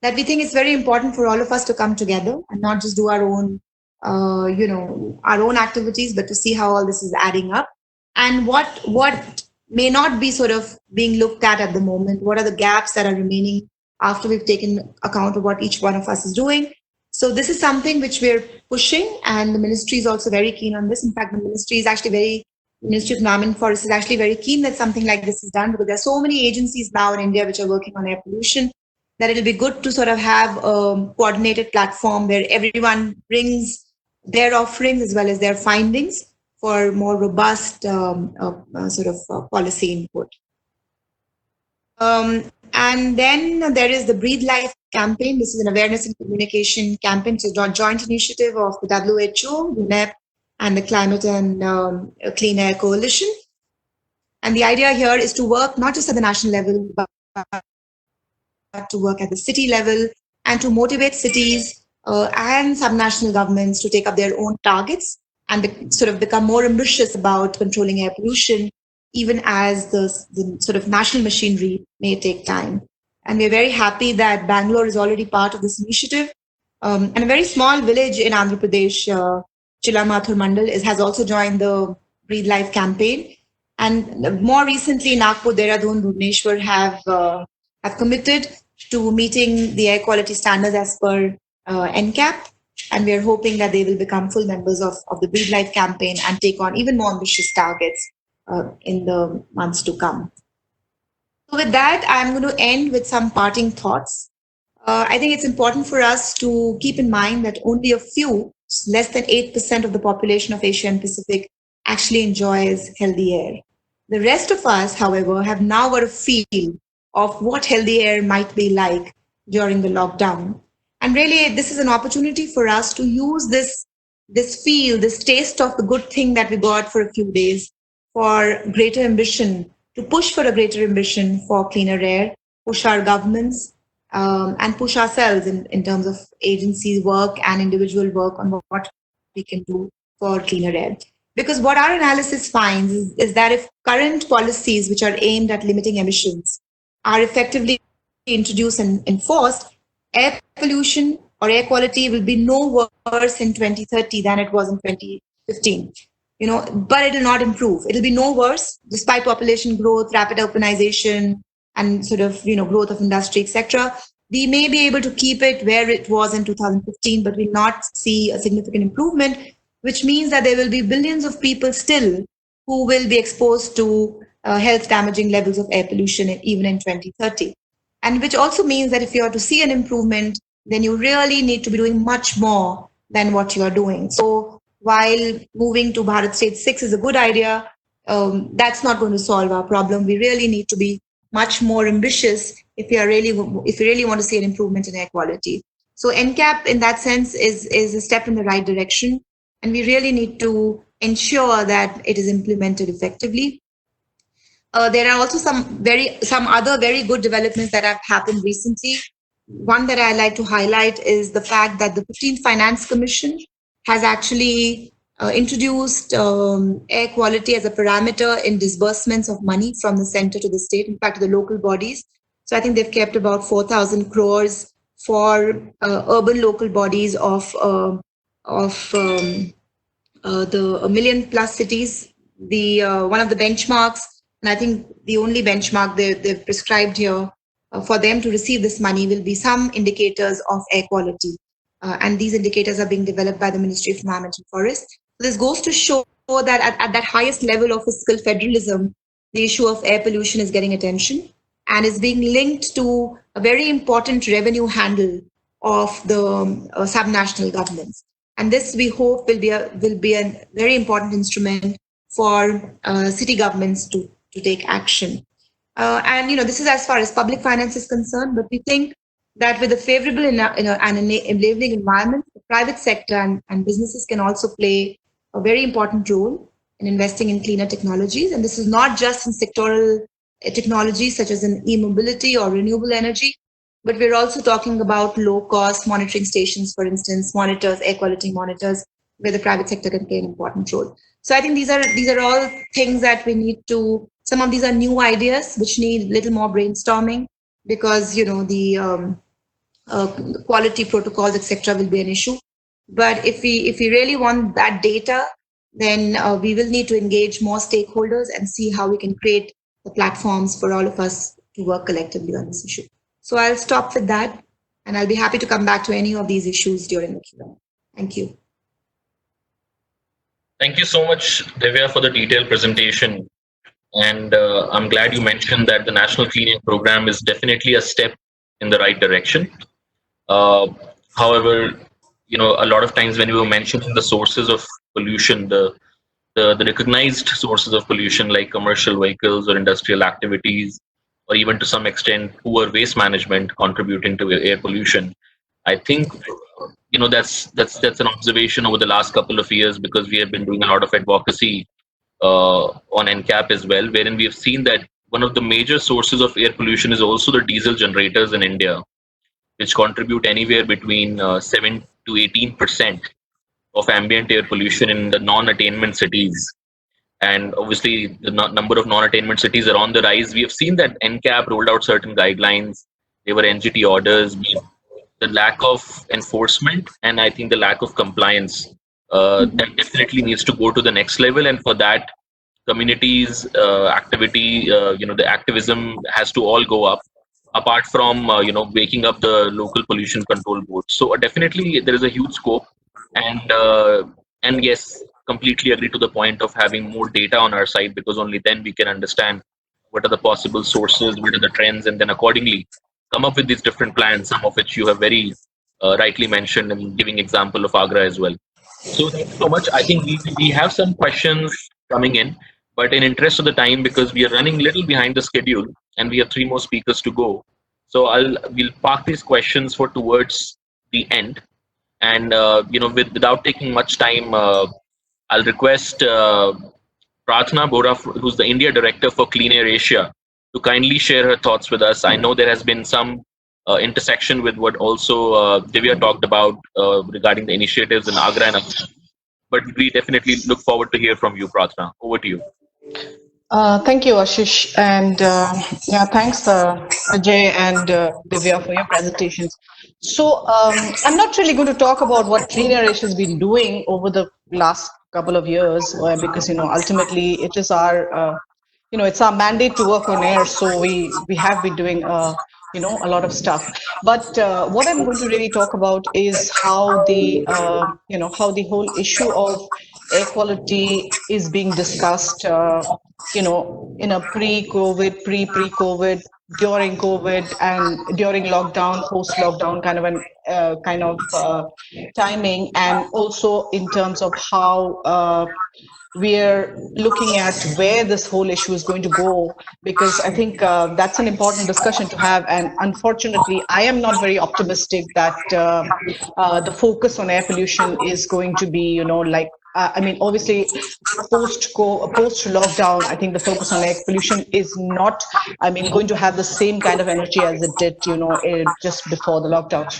D: that we think it's very important for all of us to come together and not just do our own our own activities, but to see how all this is adding up, and what may not be sort of being looked at the moment. What are the gaps that are remaining after we've taken account of what each one of us is doing? So this is something which we're pushing, and the ministry is also very keen on this. In fact, the ministry of Environment and Forest is actually very keen that something like this is done, because there are so many agencies now in India which are working on air pollution, that it'll be good to sort of have a coordinated platform where everyone brings their offerings as well as their findings for more robust policy input. And then there is the Breathe Life campaign. This is an awareness and communication campaign. It's a joint initiative of the WHO, UNEP, and the Climate and Clean Air Coalition. And the idea here is to work not just at the national level, but to work at the city level and to motivate cities and subnational governments to take up their own targets and sort of become more ambitious about controlling air pollution, even as the sort of national machinery may take time. And we're very happy that Bangalore is already part of this initiative. And a very small village in Andhra Pradesh, Chilamathur Mandal, has also joined the Breathe Life campaign. And more recently, Nagpure, Dehradun, Bhubaneswar have committed to meeting the air quality standards as per NCAP. And we are hoping that they will become full members of the Breathe Life campaign and take on even more ambitious targets in the months to come. So with that, I'm going to end with some parting thoughts. I think it's important for us to keep in mind that only a few, less than 8% of the population of Asia and Pacific actually enjoys healthy air. The rest of us, however, have now got a feel of what healthy air might be like during the lockdown. And really, this is an opportunity for us to use this feel, this taste of the good thing that we got for a few days for greater ambition, to push for a greater ambition for cleaner air, push our governments and push ourselves in terms of agency work and individual work on what we can do for cleaner air. Because what our analysis finds is that if current policies which are aimed at limiting emissions are effectively introduced and enforced, air pollution or air quality will be no worse in 2030 than it was in 2015. But it will not improve. It will be no worse despite population growth, rapid urbanization, and sort of growth of industry, etc. We may be able to keep it where it was in 2015, but will not see a significant improvement, which means that there will be billions of people still who will be exposed to health damaging levels of air pollution even in 2030. And which also means that if you are to see an improvement, then you really need to be doing much more than what you are doing. So while moving to Bharat Stage 6 is a good idea, that's not going to solve our problem. We really need to be much more ambitious if we really want to see an improvement in air quality. So NCAP in that sense is a step in the right direction, and we really need to ensure that it is implemented effectively. There are also some other very good developments that have happened recently. One that I like to highlight is the fact that the 15th Finance Commission has actually introduced air quality as a parameter in disbursements of money from the center to the state, in fact, to the local bodies. So I think they've kept about 4,000 crores for urban local bodies of the a million plus cities. The one of the benchmarks, and I think the only benchmark they've prescribed here for them to receive this money will be some indicators of air quality. And these indicators are being developed by the Ministry of Environment and Forest. So this goes to show that at that highest level of fiscal federalism, the issue of air pollution is getting attention and is being linked to a very important revenue handle of the subnational governments. And this, we hope, will be a very important instrument for city governments to take action. And this is as far as public finance is concerned, but we think that with a favorable and enabling environment, the private sector and businesses can also play a very important role in investing in cleaner technologies. And this is not just in sectoral technologies such as in e-mobility or renewable energy, but we're also talking about low-cost monitoring stations, for instance, monitors, air quality monitors, where the private sector can play an important role. So I think these are all things that we need to. Some of these are new ideas which need a little more brainstorming, because the quality protocols, etc., will be an issue. But if we really want that data, then we will need to engage more stakeholders and see how we can create the platforms for all of us to work collectively on this issue. So I'll stop with that, and I'll be happy to come back to any of these issues during the Q&A. Thank you.
B: Thank you so much, Divya, for the detailed presentation. And I'm glad you mentioned that the National Cleaning Program is definitely a step in the right direction. However, a lot of times when we were mentioning the sources of pollution, the recognized sources of pollution like commercial vehicles or industrial activities, or even to some extent poor waste management contributing to air pollution, I think that's an observation over the last couple of years, because we have been doing a lot of advocacy on NCAP as well, wherein we have seen that one of the major sources of air pollution is also the diesel generators in India, which contribute anywhere between 7 to 18% of ambient air pollution in the non-attainment cities. And obviously, the number of non-attainment cities are on the rise. We have seen that NCAP rolled out certain guidelines. There were NGT orders. The lack of enforcement and I think the lack of compliance that definitely needs to go to the next level. And for that, communities, activity, the activism has to all go up, apart from waking up the local pollution control board. So definitely there is a huge scope, and yes, completely agree to the point of having more data on our side, because only then we can understand what are the possible sources, what are the trends, and then accordingly come up with these different plans, some of which you have very rightly mentioned, and giving example of Agra as well. So thank you so much. I think we have some questions coming in, but in interest of the time, because we are running a little behind the schedule and we have 3 more speakers to go, so we'll park these questions for towards the end. And without taking much time, I'll request Prarthana, Borah, who's the India Director for Clean Air Asia, to kindly share her thoughts with us. I know there has been some intersection with what also Divya talked about regarding the initiatives in Agra and Anand, but we definitely look forward to hear from you, Prarthana. Over to you.
E: Thank you, Ashish, and thanks, Ajay and Divya, for your presentations. So I'm not really going to talk about what Clean Air Asia has been doing over the last couple of years, because ultimately it is our it's our mandate to work on air, so we have been doing a lot of stuff. But what I'm going to really talk about is how the how the whole issue of air quality is being discussed in a pre-COVID, pre-COVID, during COVID, and during lockdown, post-lockdown kind of timing, and also in terms of how we're looking at where this whole issue is going to go, because I think that's an important discussion to have. And unfortunately, I am not very optimistic that the focus on air pollution is going to be, obviously, post-lockdown, I think the focus on air pollution is not, going to have the same kind of energy as it did, just before the lockdown.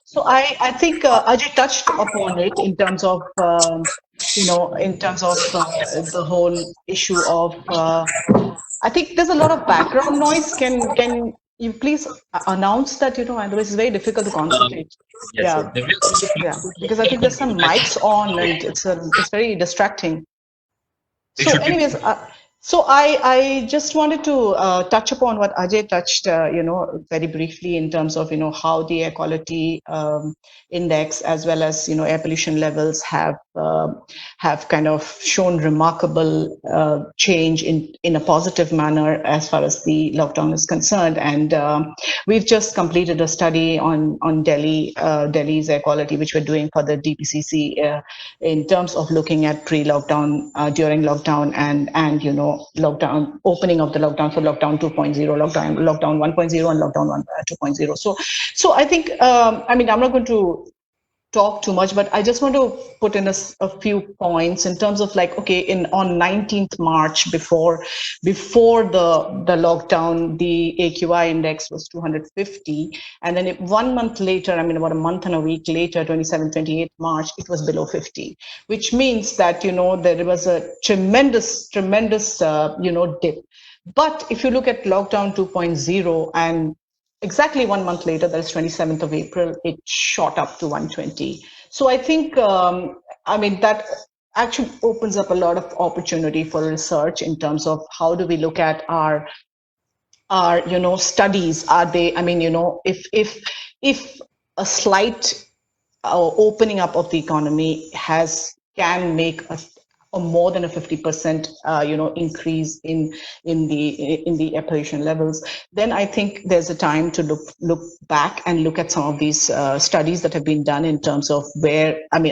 E: So I think Ajay touched upon it in terms of, the whole issue of, I think there's a lot of background noise. Can you please announce that, otherwise it's very difficult to concentrate.
B: Yes,
E: yeah, because I think there's some mics on and it's very distracting. So anyways, so I just wanted to touch upon what Ajay touched, very briefly in terms of, how the air quality index as well as, air pollution levels have kind of shown remarkable change in a positive manner as far as the lockdown is concerned. And we've just completed a study on Delhi's air quality, which we're doing for the DPCC in terms of looking at pre-lockdown, during lockdown, and lockdown, opening of the lockdown, for lockdown 2.0, lockdown 1.0, and lockdown 2.0. So I think, I'm not going to talk too much, but I just want to put in a few points in terms of like, okay, on 19th March, before the lockdown, the AQI index was 250, and then 1 month later, I mean about a month and a week later, 27th, 28th March, it was below 50, which means that there was a tremendous dip. But if you look at lockdown 2.0, and exactly 1 month later, that is 27th of April, it shot up to 120. So I think, that actually opens up a lot of opportunity for research in terms of how do we look at our studies. Are they, if a slight opening up of the economy can make a more than a 50% increase in the pollution levels, then I think there's a time to look back and look at some of these studies that have been done in terms of where, do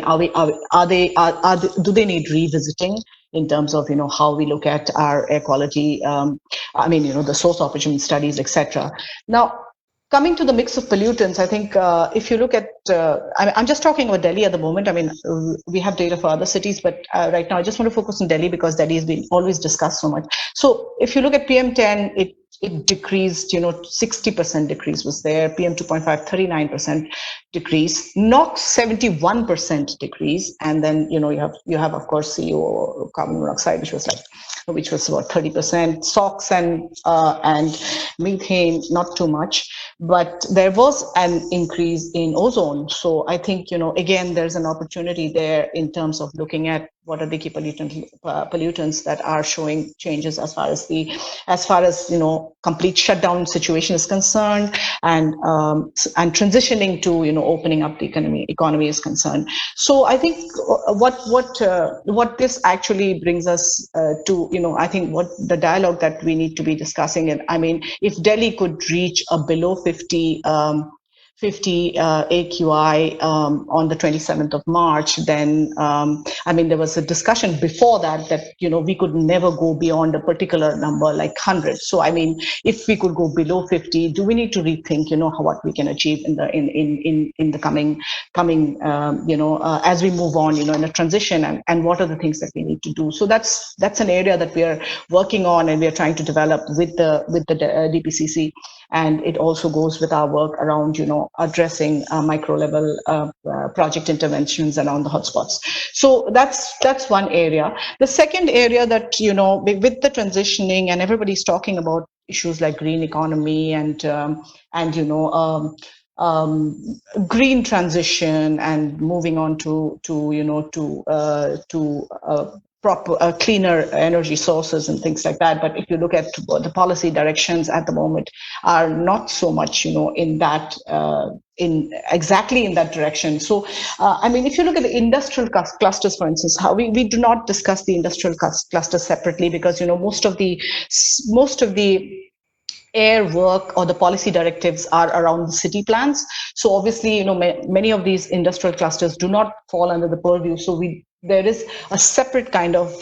E: they need revisiting in terms of how we look at our air quality, the source opportunity studies, etc. Now, coming to the mix of pollutants, I think if you look at, I'm just talking about Delhi at the moment. I mean, we have data for other cities, but right now I just want to focus on Delhi because Delhi has been always discussed so much. So if you look at PM10, it decreased, 60% decrease was there. PM2.5, 39% decrease. NOx, 71% decrease. And then, you have of course, CO, carbon monoxide, which was about 30%. SOx and methane, not too much. But there was an increase in ozone. So I think, again, there's an opportunity there in terms of looking at what are the key pollutants that are showing changes as far as complete shutdown situation is concerned, and transitioning to opening up the economy is concerned. So I think what this actually brings us to, I think what the dialogue that we need to be discussing, and I mean, if Delhi could reach a below 50 AQI on the 27th of March, then, there was a discussion before that we could never go beyond a particular number like 100. So, if we could go below 50, do we need to rethink, what we can achieve in the coming as we move on, in a transition, and what are the things that we need to do? So that's an area that we are working on, and we are trying to develop with the DPCC. And it also goes with our work around, addressing micro level project interventions around the hotspots. So that's one area. The second area that, with the transitioning, and everybody's talking about issues like green economy and green transition and moving on to proper cleaner energy sources and things like that. But if you look at the policy directions at the moment are not so much, in that exactly in that direction. So, if you look at the industrial clusters, for instance, how we do not discuss the industrial clusters separately because, most of the air work or the policy directives are around the city plans. So obviously, many of these industrial clusters do not fall under the purview. So there is a separate kind of,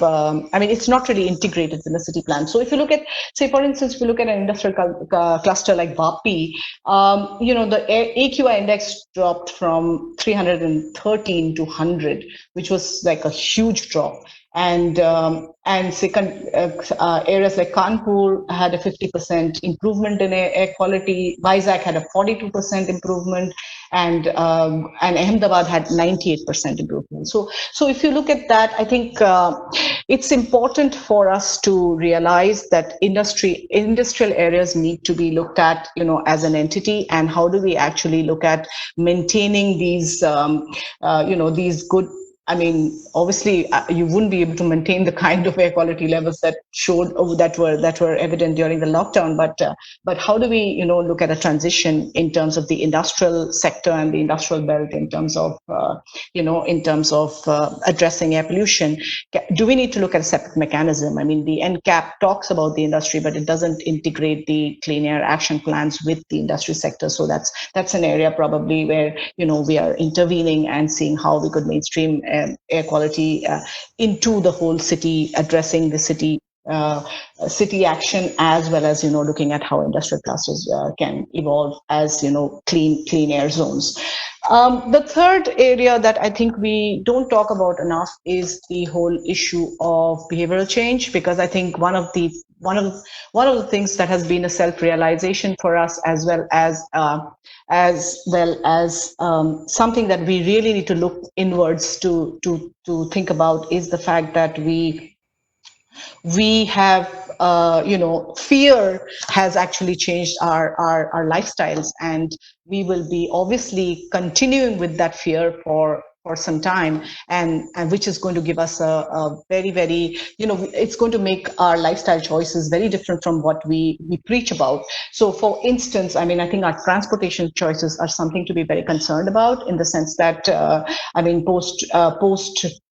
E: it's not really integrated in the city plan. So if you look at, say, for instance, if you look at an industrial cluster like Vapi, the AQI index dropped from 313 to 100, which was like a huge drop. And second, areas like Kanpur had a 50% improvement in air quality. Vizag had a 42% improvement, and Ahmedabad had 98% improvement. So if you look at that, I think it's important for us to realize that industrial areas need to be looked at, as an entity, and how do we actually look at maintaining these, these good. Obviously, you wouldn't be able to maintain the kind of air quality levels that were evident during the lockdown. But how do we, look at a transition in terms of the industrial sector and the industrial belt in terms of, addressing air pollution? Do we need to look at a separate mechanism? The NCAP talks about the industry, but it doesn't integrate the clean air action plans with the industry sector. So that's an area probably where, we are intervening and seeing how we could mainstream air quality into the whole city, addressing the city city action, as well as looking at how industrial clusters can evolve as clean air zones. The third area that I think we don't talk about enough is the whole issue of behavioral change, because I think one of the things that has been a self-realization for us, as well as something that we really need to look inwards to think about, is the fact that we have fear has actually changed our lifestyles, and we will be obviously continuing with that fear for some time, and which is going to give us a very, very, it's going to make our lifestyle choices very different from what we preach about. So for instance, I mean, I think our transportation choices are something to be very concerned about, in the sense that post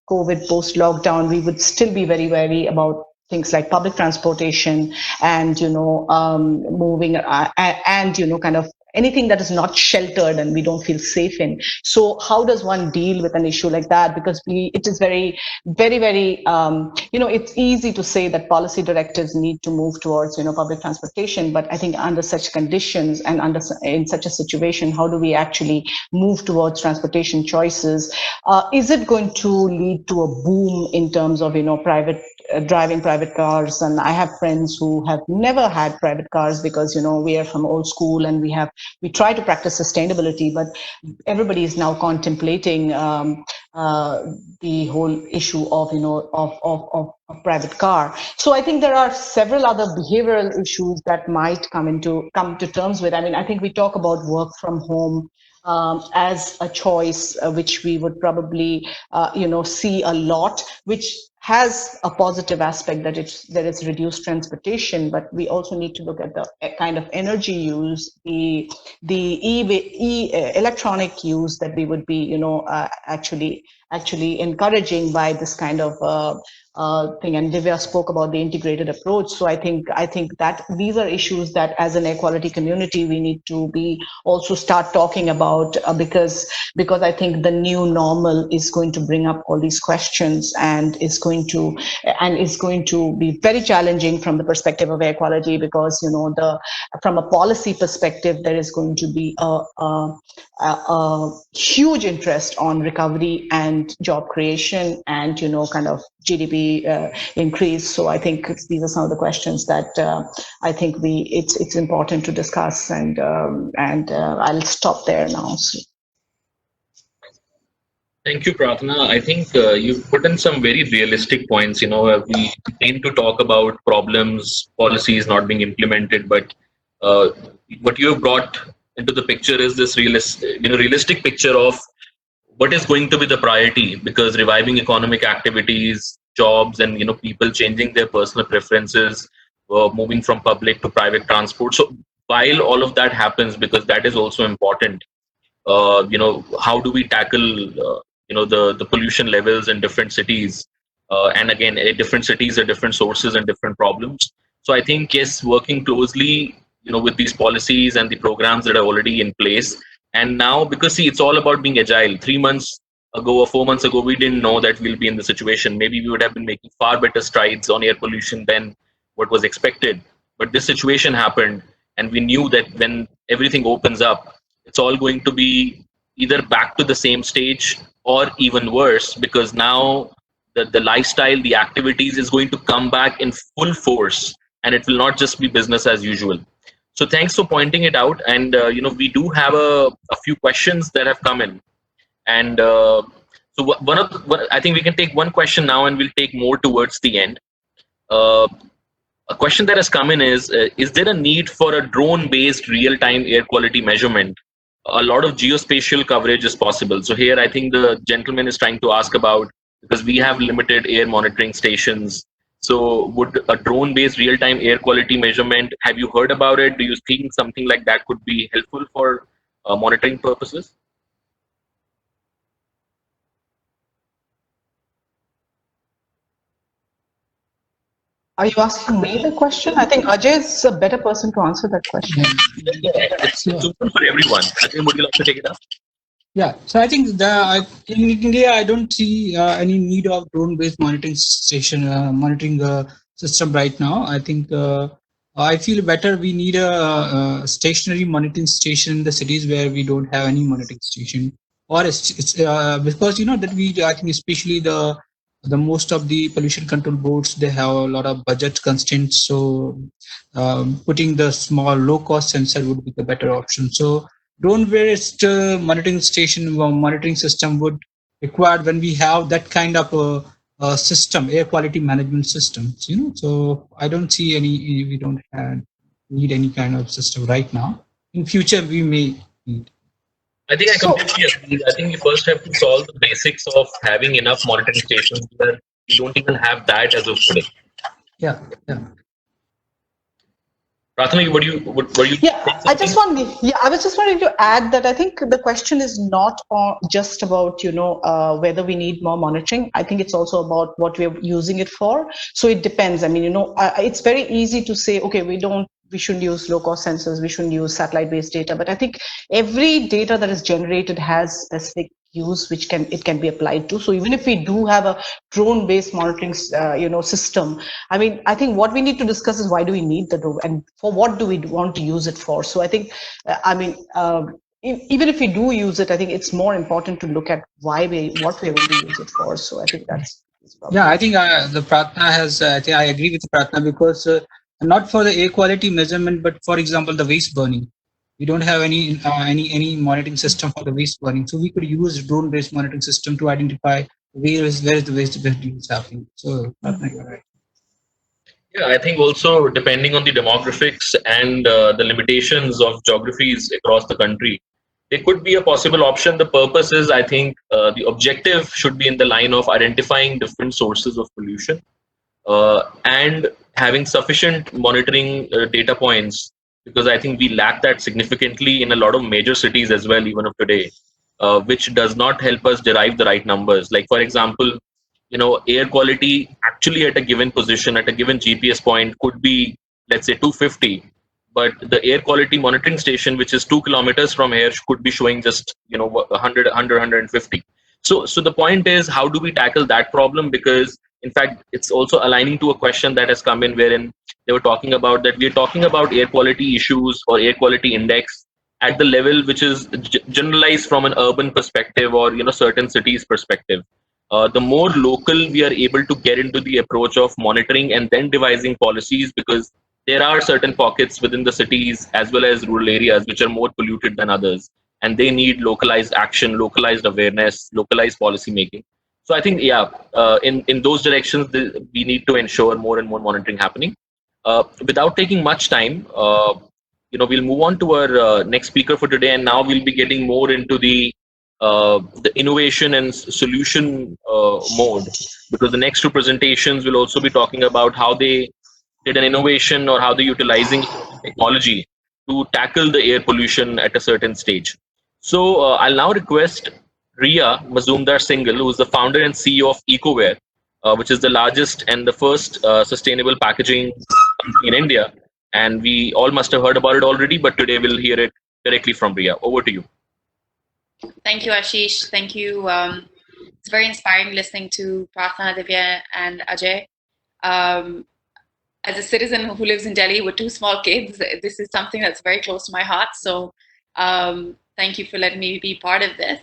E: COVID, post lockdown, we would still be very wary about things like public transportation, and moving, and kind of anything that is not sheltered and we don't feel safe in. So how does one deal with an issue like that? Because it is very, very, very, it's easy to say that policy directives need to move towards, public transportation, but I think under such conditions and in such a situation, how do we actually move towards transportation choices? Is it going to lead to a boom in terms of, driving private cars? And I have friends who have never had private cars, because we are from old school and we try to practice sustainability, but everybody is now contemplating the whole issue of of a private car. So I think there are several other behavioral issues that might come to terms with. I mean, I think we talk about work from home as a choice, which we would probably see a lot, which has a positive aspect, that it's reduced transportation, but we also need to look at the kind of energy use, the electronic use that we would be actually encouraging by this kind of thing. And Divya spoke about the integrated approach. So I think that these are issues that, as an air quality community, we need to be also start talking about, because I think the new normal is going to bring up all these questions, and is going to be very challenging from the perspective of air quality, because from a policy perspective, there is going to be a huge interest on recovery and job creation, and kind of GDP increase. So I think these are some of the questions that I think it's important to discuss, and I'll stop there now. So.
B: Thank you, Prarthana. I think you've put in some very realistic points. We tend to talk about problems, policies not being implemented, but what you have brought into the picture is this realistic picture of what is going to be the priority, because reviving economic activities, jobs, and people changing their personal preferences, moving from public to private transport. So while all of that happens, because that is also important, how do we tackle the pollution levels in different cities, and again, different cities are different sources and different problems. So I think, yes, working closely with these policies and the programs that are already in place. And now, because see, it's all about being agile. 3 months ago or 4 months ago, we didn't know that we'll be in the situation. Maybe we would have been making far better strides on air pollution than what was expected. But this situation happened, and we knew that when everything opens up, it's all going to be either back to the same stage or even worse, because now the lifestyle, the activities is going to come back in full force, and it will not just be business as usual. So thanks for pointing it out. And we do have a few questions that have come in. And I think we can take one question now, and we'll take more towards the end. A question that has come in is there a need for a drone-based real-time air quality measurement? A lot of geospatial coverage is possible. So here, I think the gentleman is trying to ask about, because we have limited air monitoring stations. So would a drone-based real-time air quality measurement, have you heard about it? Do you think something like that could be helpful for monitoring purposes?
E: Are you asking me the question? I think Ajay is a better person to answer that question.
B: It's open for everyone. Ajay, would you like to take it up?
C: Yeah, so I think in India, I don't see any need of drone-based monitoring station, monitoring system right now. I think I feel better. We need a stationary monitoring station in the cities where we don't have any monitoring station, or it's because that I think especially the most of the pollution control boards, they have a lot of budget constraints. So putting the small low cost sensor would be the better option. So drone based monitoring station or monitoring system would require when we have that kind of system, air quality management systems. So I don't see any. We don't need any kind of system right now. In future, we may need.
B: I think I completely agree. I think we first have to solve the basics of having enough monitoring stations where we don't even have that as of today.
C: Yeah.
B: Prarthana, were you?
E: Yeah, I was just wanting to add that I think the question is not just about whether we need more monitoring. I think it's also about what we're using it for. So it depends. I mean, it's very easy to say, okay, we shouldn't use low cost sensors, we shouldn't use satellite based data. But I think every data that is generated has specific use which can be applied to. So even if we do have a drone based monitoring system, I mean, I think what we need to discuss is why do we need the drone and for what do we want to use it for. So I think even if we do use it, I think it's more important to look at what we're going to use it for. So I think that's
C: yeah, I think the Prarthana has. I think I agree with Prarthana because not for the air quality measurement, but for example, the waste burning. We don't have any monitoring system for the waste burning, so we could use drone-based monitoring system to identify where is the waste burning is happening. So, Prarthana, you're right.
B: Yeah, I think also depending on the demographics and the limitations of geographies across the country, it could be a possible option. The purpose is, I think, the objective should be in the line of identifying different sources of pollution and having sufficient monitoring data points, because I think we lack that significantly in a lot of major cities as well, even of today, which does not help us derive the right numbers. Like, for example, air quality actually at a given position, at a given GPS point could be, let's say, 250, but the air quality monitoring station, which is 2 kilometers from here, could be showing just 100, 150. So the point is, how do we tackle that problem? Because in fact, it's also aligning to a question that has come in, wherein they were talking about that we're talking about air quality issues or air quality index at the level which is generalized from an urban perspective or certain cities perspective. The more local we are able to get into the approach of monitoring and then devising policies, because there are certain pockets within the cities as well as rural areas which are more polluted than others, and they need localized action, localized awareness, localized policy making. So I think, yeah, in those directions, we need to ensure more and more monitoring happening. Without taking much time, we'll move on to our next speaker for today, and now we'll be getting more into the innovation and solution mode, because the next two presentations will also be talking about how they did an innovation or how they're utilizing technology to tackle the air pollution at a certain stage. So I'll now request Rhea Mazumdar Singhal, who is the founder and CEO of Ecoware, which is the largest and the first sustainable packaging company in India. And we all must have heard about it already, but today we'll hear it directly from Rhea. Over to you.
F: Thank you, Ashish. Thank you. It's very inspiring listening to Prarthana, Divya, and Ajay. As a citizen who lives in Delhi with two small kids, this is something that's very close to my heart. So thank you for letting me be part of this.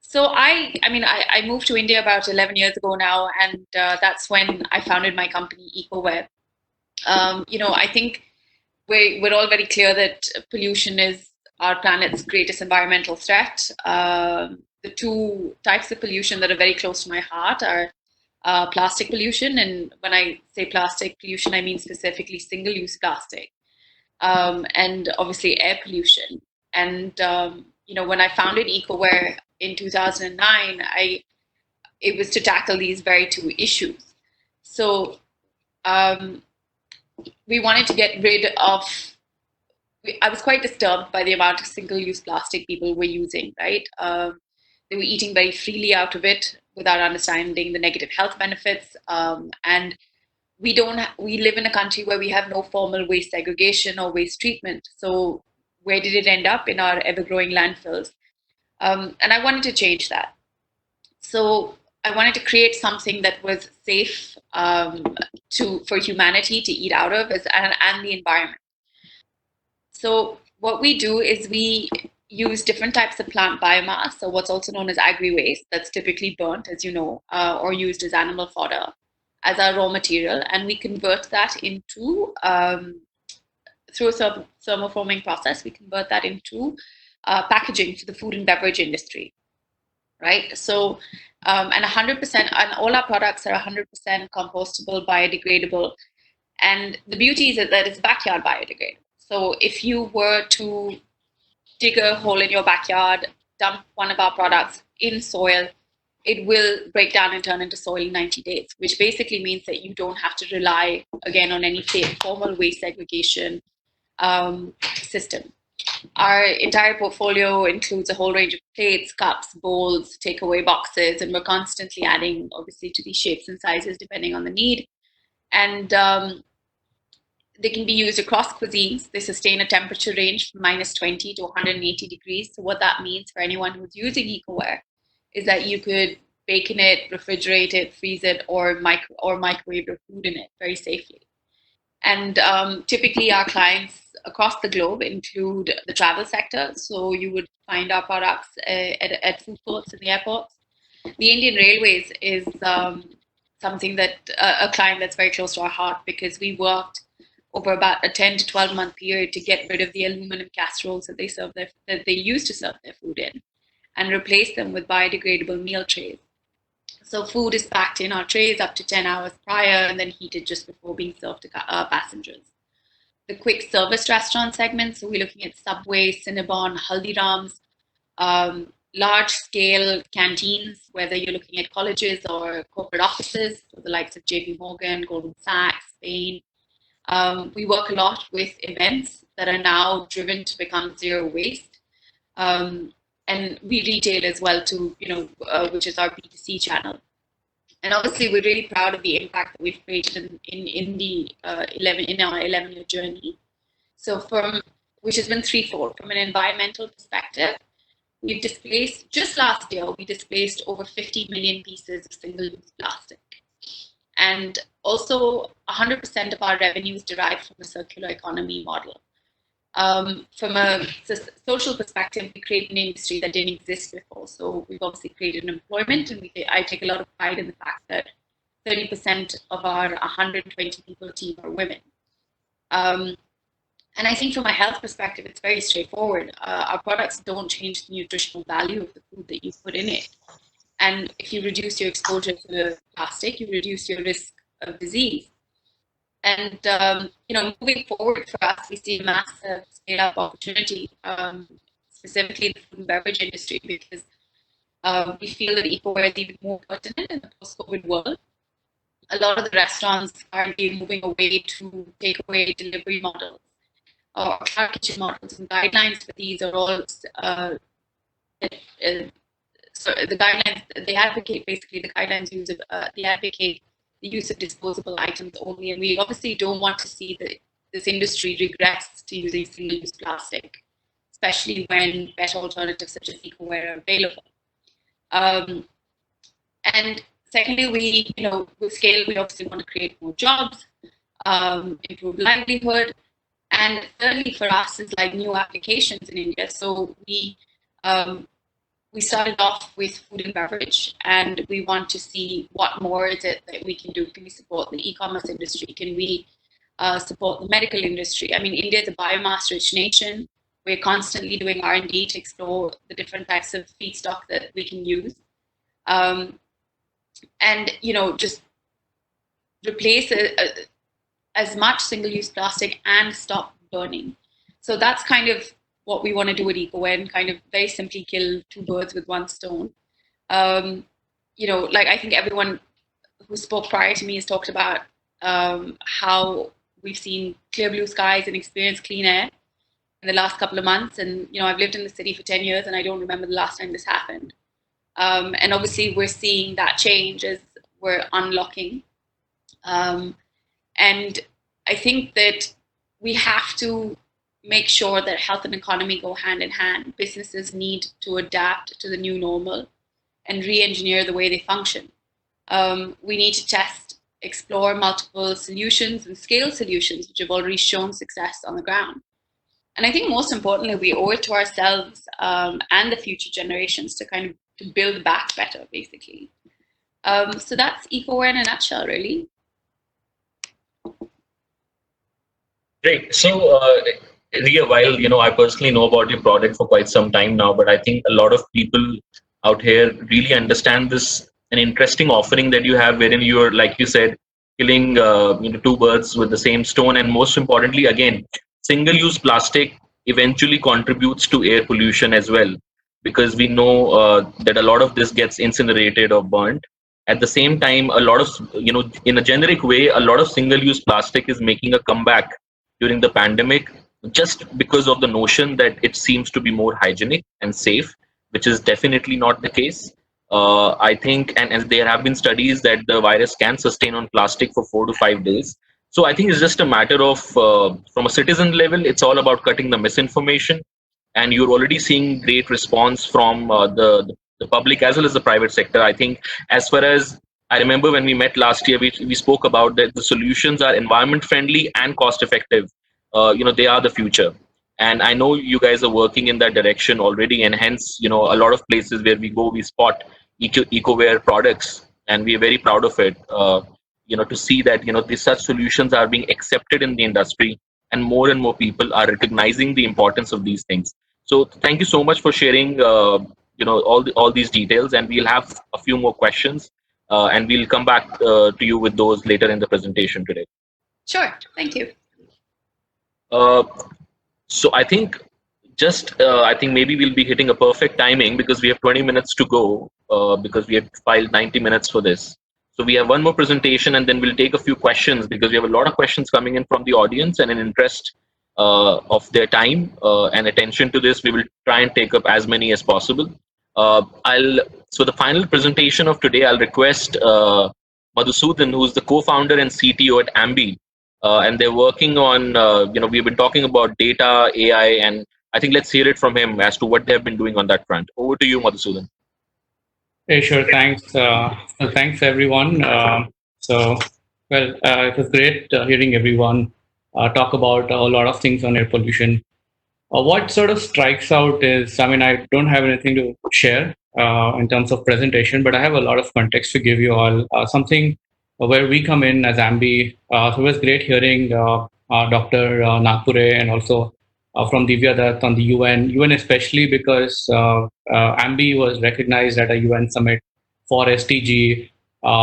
F: So I moved to India about 11 years ago now, and that's when I founded my company, Ecoware. I think we're all very clear that pollution is our planet's greatest environmental threat. The two types of pollution that are very close to my heart are plastic pollution, and when I say plastic pollution, I mean specifically single-use plastic, and obviously air pollution. And when I founded Ecoware in 2009, it was to tackle these very two issues. So we wanted to get rid of. I was quite disturbed by the amount of single-use plastic people were using. Right, they were eating very freely out of it without understanding the negative health benefits. And we live in a country where we have no formal waste segregation or waste treatment. So where did it end up? In our ever-growing landfills. And I wanted to change that. So I wanted to create something that was safe for humanity to eat out of and the environment. So what we do is we use different types of plant biomass, so what's also known as agri-waste, that's typically burnt, as you know, or used as animal fodder, as our raw material, and we convert that into, through a thermoforming process, we convert that into packaging for the food and beverage industry, right? So, and 100%, and all our products are 100% compostable, biodegradable, and the beauty is that it's backyard biodegradable. So if you were to dig a hole in your backyard, dump one of our products in soil, it will break down and turn into soil in 90 days, which basically means that you don't have to rely, again, on any formal waste segregation system. Our entire portfolio includes a whole range of plates, cups, bowls, takeaway boxes, and we're constantly adding, obviously, to these shapes and sizes depending on the need. And they can be used across cuisines. They sustain a temperature range from -20 to 180 degrees. So what that means for anyone who's using Ecoware is that you could bake in it, refrigerate it, freeze it, or microwave your food in it very safely. And typically our clients across the globe include the travel sector. So you would find our products at food courts and the airports. The Indian Railways is something that a client that's very close to our heart, because we worked over about a 10 to 12 month period to get rid of the aluminum casseroles that they used to serve their food in, and replace them with biodegradable meal trays. So food is packed in our trays up to 10 hours prior and then heated just before being served to passengers. The quick service restaurant segment, so we're looking at Subway, Cinnabon, Haldiram's, large scale canteens, whether you're looking at colleges or corporate offices, so the likes of JP Morgan, Goldman Sachs, Bain. We work a lot with events that are now driven to become zero waste. And we retail as well too, which is our B2C channel. And obviously, we're really proud of the impact that we've created in our 11-year journey. So which has been threefold. From an environmental perspective, we've displaced, just last year, we displaced over 50 million pieces of single-use plastic. And also 100% of our revenue is derived from a circular economy model. From a social perspective, we create an industry that didn't exist before. So we've obviously created employment, and I take a lot of pride in the fact that 30% of our 120 people team are women. And I think from a health perspective, it's very straightforward. Our products don't change the nutritional value of the food that you put in it. And if you reduce your exposure to plastic, you reduce your risk of disease. And, moving forward for us, we see a massive scale-up opportunity, specifically the food and beverage industry, because we feel that Ecoware is even more pertinent in the post-COVID world. A lot of the restaurants are moving away to takeaway delivery models or cloud kitchen models, and guidelines for these are all so the guidelines they advocate, basically the guidelines they advocate the use of disposable items only, and we obviously don't want to see this industry regress to using single-use plastic, especially when better alternatives such as Ecoware are available. And secondly, with scale, we obviously want to create more jobs, improve livelihood, and thirdly, for us, is like new applications in India. So we started off with food and beverage, and we want to see what more is it that we can do. Can we support the e-commerce industry? Can we support the medical industry? I mean, India is a biomass-rich nation. We're constantly doing R&D to explore the different types of feedstock that we can use. And, just replace as much single-use plastic and stop burning. So that's kind of what we want to do at Ecoware, and kind of very simply kill two birds with one stone. I think everyone who spoke prior to me has talked about how we've seen clear blue skies and experienced clean air in the last couple of months. And, I've lived in the city for 10 years and I don't remember the last time this happened. And obviously we're seeing that change as we're unlocking. And I think that we have to make sure that health and economy go hand in hand. Businesses need to adapt to the new normal. and re-engineer the way they function. We need to test, explore multiple solutions and scale solutions which have already shown success on the ground. And I think most importantly, we owe it to ourselves and the future generations to kind of to build back better, basically. So that's Ecoware in a nutshell, really.
B: Great. So, Rhea, while I personally know about your product for quite some time now, but I think a lot of people out here really understand this an interesting offering that you have, wherein you're, like you said, killing two birds with the same stone, and most importantly, again, single-use plastic eventually contributes to air pollution as well, because we know that a lot of this gets incinerated or burnt. At the same time, a lot of in a generic way, a lot of single-use plastic is making a comeback during the pandemic, just because of the notion that it seems to be more hygienic and safe, which is definitely not the case. I think, and there have been studies that the virus can sustain on plastic for 4 to 5 days. So I think it's just a matter of, from a citizen level, it's all about cutting the misinformation. And you're already seeing great response from the public as well as the private sector. I think, as far as I remember, when we met last year, we spoke about that the solutions are environment friendly and cost effective. They are the future. And I know you guys are working in that direction already. And hence, a lot of places where we go, we spot Ecoware products. And we are very proud of it, to see that, these such solutions are being accepted in the industry. And more people are recognizing the importance of these things. So thank you so much for sharing, all these details. And we'll have a few more questions. And we'll come back to you with those later in the presentation today.
F: Sure, thank you.
B: So I think maybe we'll be hitting a perfect timing, because we have 20 minutes to go, because we have filed 90 minutes for this. So we have one more presentation, and then we'll take a few questions, because we have a lot of questions coming in from the audience, and in interest of their time and attention to this, we will try and take up as many as possible. So the final presentation of today, I'll request Madhusudhan, who's the co-founder and CTO at AMBEE, and they're working on, we've been talking about data, AI, and I think let's hear it from him as to what they've been doing on that front. Over to you, Madhusudhan.
G: Hey, sure. Thanks. Thanks, everyone. It was great hearing everyone talk about a lot of things on air pollution. What sort of strikes out is, I don't have anything to share in terms of presentation, but I have a lot of context to give you all. Something where we come in as AMBEE. So it was great hearing Dr. Nagpure and also from Divya Datt on the UN especially, because AMBEE was recognized at a UN summit for SDG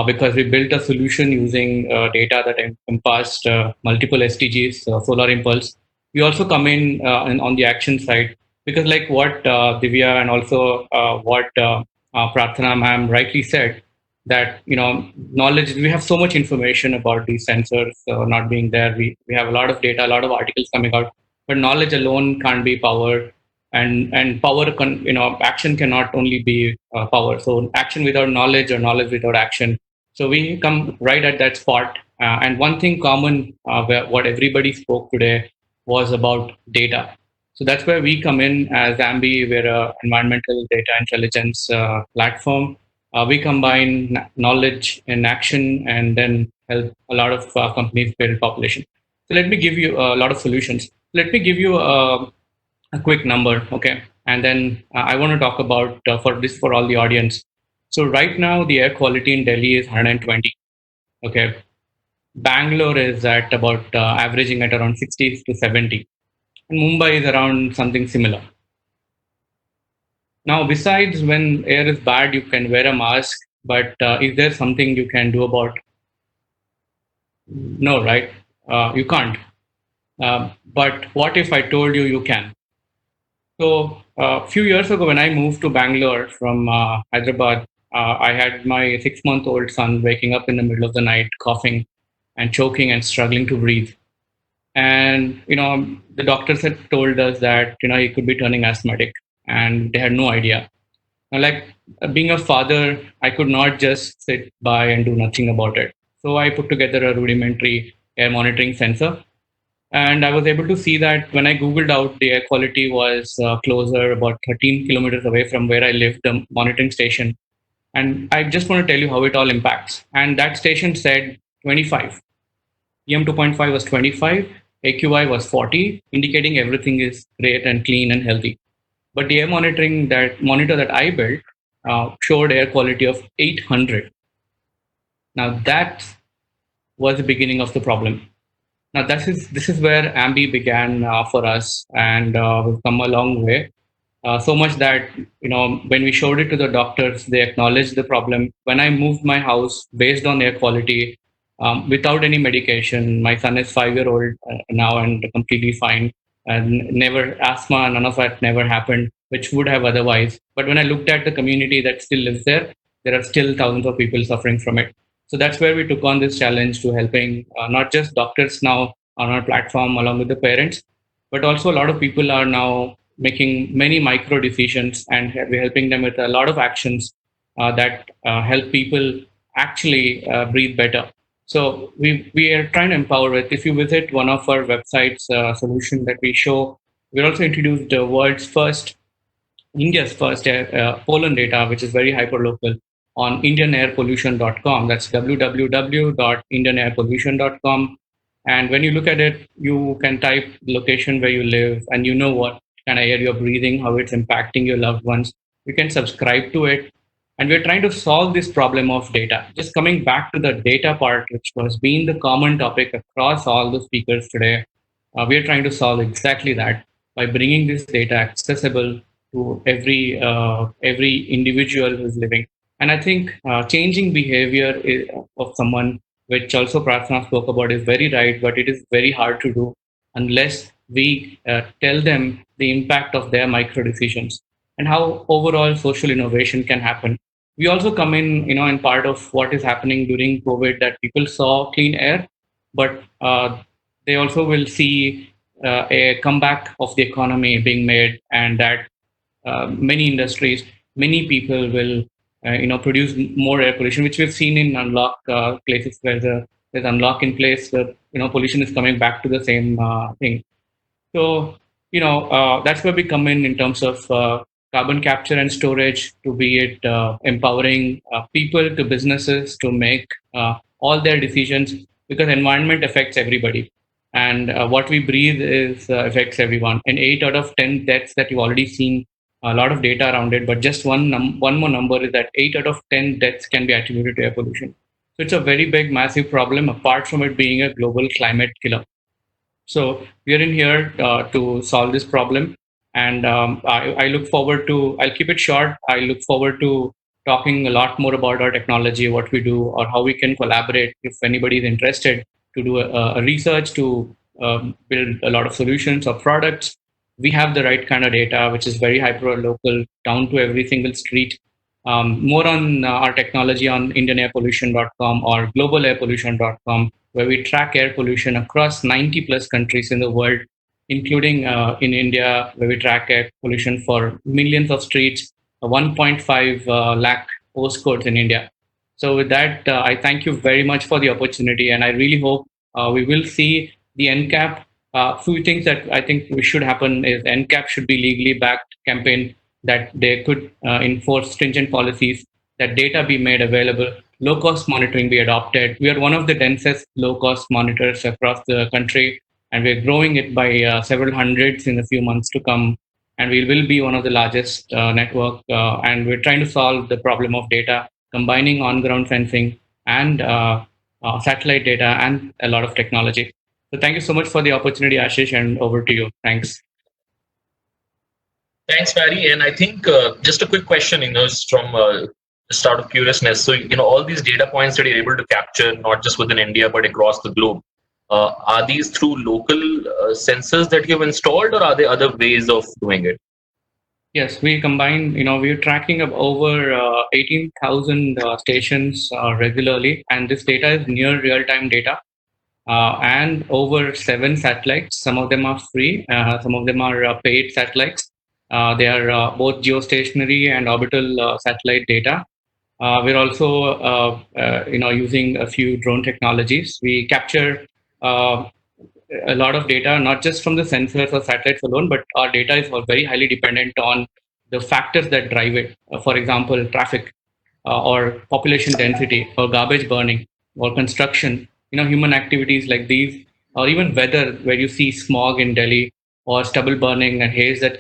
G: because we built a solution using data that encompassed multiple SDGs, Solar Impulse. We also come in on the action side, because like what Divya and also what Prarthana ma'am rightly said, that knowledge, we have so much information about these sensors not being there. We have a lot of data, a lot of articles coming out, but knowledge alone can't be power, and power action cannot only be power. So action without knowledge, or knowledge without action. So we come right at that spot. And one thing common, what everybody spoke today, was about data. So that's where we come in as AMBEE. We're an environmental data intelligence platform. We combine knowledge and action, and then help a lot of companies build population. So let me give you a lot of solutions. Let me give you a quick number, okay? And then I want to talk about for all the audience. So right now, the air quality in Delhi is 120, okay? Bangalore is at about averaging at around 60 to 70. And Mumbai is around something similar. Now, besides, when air is bad, you can wear a mask, but is there something you can do about it? No, right? You can't. But what if I told you you can? So a few years ago, when I moved to Bangalore from Hyderabad, I had my 6-month-old son waking up in the middle of the night, coughing and choking and struggling to breathe. And, the doctors had told us that, he could be turning asthmatic, and they had no idea. Now, like being a father, I could not just sit by and do nothing about it. So I put together a rudimentary air monitoring sensor. And I was able to see that when I Googled out, the air quality was closer, about 13 kilometers away from where I lived, the monitoring station. And I just want to tell you how it all impacts. And that station said 25. PM 2.5 was 25, AQI was 40, indicating everything is great and clean and healthy. But the air monitor that I built showed air quality of 800. Now that was the beginning of the problem. Now this is where AMBEE began for us, and we've come a long way. So much that when we showed it to the doctors, they acknowledged the problem. When I moved my house based on air quality, without any medication, my son is 5 year old now and completely fine, and never asthma, none of that never happened, which would have otherwise. But when I looked at the community that still lives there, there are still thousands of people suffering from it. So that's where we took on this challenge to helping not just doctors now on our platform along with the parents, but also a lot of people are now making many micro decisions, and we're helping them with a lot of actions that help people actually breathe better. So we are trying to empower with. If you visit one of our websites solution that we show, we also introduced the world's first, India's first pollen data, which is very hyperlocal, on indianairpollution.com. That's www.indianairpollution.com. And when you look at it, you can type the location where you live, and you know what kind of air you're breathing, how it's impacting your loved ones. You can subscribe to it. And we're trying to solve this problem of data. Just coming back to the data part, which was being the common topic across all the speakers today, we are trying to solve exactly that by bringing this data accessible to every individual who's living. And I think changing behavior of someone, which also Prarthana spoke about, is very right, but it is very hard to do unless we tell them the impact of their micro decisions and how overall social innovation can happen. We also come in part of what is happening during COVID, that people saw clean air, but they also will see a comeback of the economy being made, and that many industries, many people will produce more air pollution, which we've seen in unlock places where there's unlock in place. Pollution is coming back to the same thing. So that's where we come in terms of carbon capture and storage, to be it empowering people to businesses to make all their decisions, because environment affects everybody, and what we breathe affects everyone. And 8 out of 10 deaths that you've already seen, a lot of data around it, but just one more number is that 8 out of 10 deaths can be attributed to air pollution. So it's a very big, massive problem, apart from it being a global climate killer. So we are in here to solve this problem, and I look forward to, I'll keep it short, I look forward to talking a lot more about our technology, what we do, or how we can collaborate if anybody is interested to do a research to build a lot of solutions or products. We have the right kind of data, which is very hyper local, down to every single street. More on our technology on indianairpollution.com or globalairpollution.com, where we track air pollution across 90 plus countries in the world, including in India, where we track air pollution for millions of streets, 1.5 lakh postcodes in India. So with that, I thank you very much for the opportunity, and I really hope we will see the NCAP. Few things that I think we should happen is NCAP should be legally backed campaign, that they could enforce stringent policies, that data be made available, low-cost monitoring be adopted. We are one of the densest low-cost monitors across the country, and we're growing it by several hundreds in a few months to come. And we will be one of the largest network, and we're trying to solve the problem of data, combining on-ground sensing and satellite data and a lot of technology. So thank you so much for the opportunity, Ashish, and over to you. Thanks.
B: Thanks, Barry. And I think just a quick question, is from just out of curiousness. So, all these data points that you're able to capture, not just within India, but across the globe, are these through local sensors that you've installed, or are there other ways of doing it?
G: Yes, we combine, we're tracking of over 18,000 stations regularly, and this data is near real-time data. And over 7 satellites. Some of them are free, some of them are paid satellites. They are both geostationary and orbital satellite data. We're also using a few drone technologies. We capture a lot of data, not just from the sensors or satellites alone, but our data is very highly dependent on the factors that drive it. For example, traffic. or population density, or garbage burning, or construction, human activities like these, or even weather, where you see smog in Delhi, or stubble burning and haze that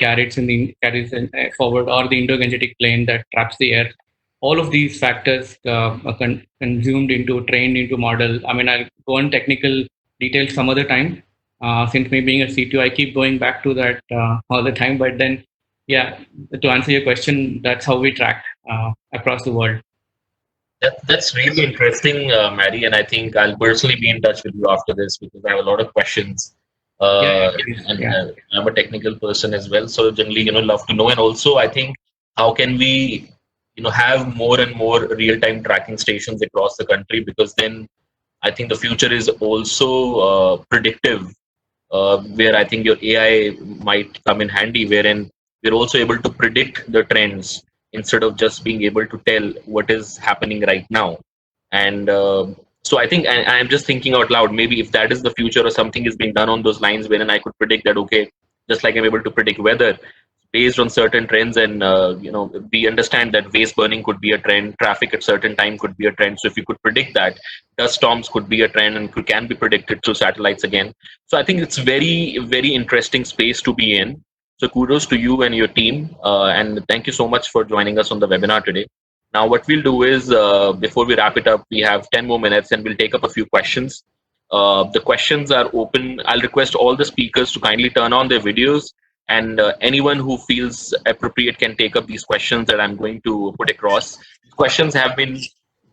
G: forward, or the Indo-Gangetic plain that traps the air. All of these factors are consumed into, trained into model. I mean, I'll go on technical details some other time. Since me being a CTO, I keep going back to that all the time. But then, yeah, to answer your question, that's how we track across the world.
B: That's really interesting, Mary, and I think I'll personally be in touch with you after this because I have a lot of questions. I'm a technical person as well, so generally, love to know. And also, I think how can we, have more and more real-time tracking stations across the country, because then I think the future is also predictive, where I think your AI might come in handy, wherein we're also able to predict the trends instead of just being able to tell what is happening right now. And so I think I'm just thinking out loud, maybe if that is the future or something is being done on those lines, wherein I could predict that, okay, just like I'm able to predict weather based on certain trends, and we understand that waste burning could be a trend, traffic at certain time could be a trend. So if you could predict that, dust storms could be a trend and can be predicted through satellites again. So I think it's very, very interesting space to be in. So kudos to you and your team, and thank you so much for joining us on the webinar today. Now what we'll do is, before we wrap it up, we have 10 more minutes and we'll take up a few questions. The questions are open. I'll request all the speakers to kindly turn on their videos, and anyone who feels appropriate can take up these questions that I'm going to put across. Questions have been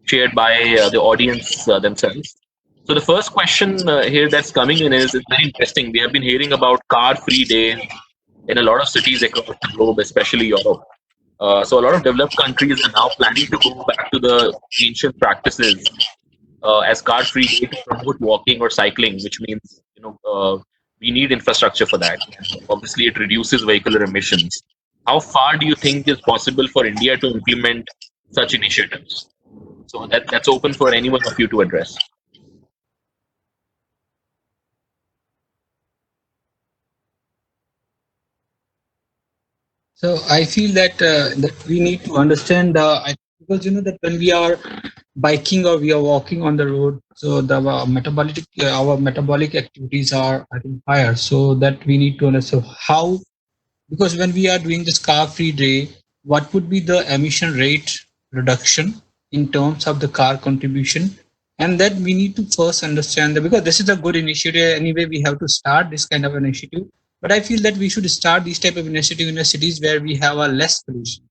B: shared by the audience themselves. So the first question here that's coming in is very interesting. We have been hearing about car-free days in a lot of cities across the globe, especially Europe. So a lot of developed countries are now planning to go back to the ancient practices as car-free day to promote walking or cycling, which means we need infrastructure for that. Obviously, it reduces vehicular emissions. How far do you think is possible for India to implement such initiatives? So that's open for any one of you to address.
C: So I feel that that we need to understand because that when we are biking or we are walking on the road, so the our metabolic activities are, I think, higher. So that we need to understand how, because when we are doing this car-free day, what would be the emission rate reduction in terms of the car contribution, and that we need to first understand that, because this is a good initiative anyway. We have to start this kind of initiative. But I feel that we should start these type of initiative in the cities where we have a less pollution.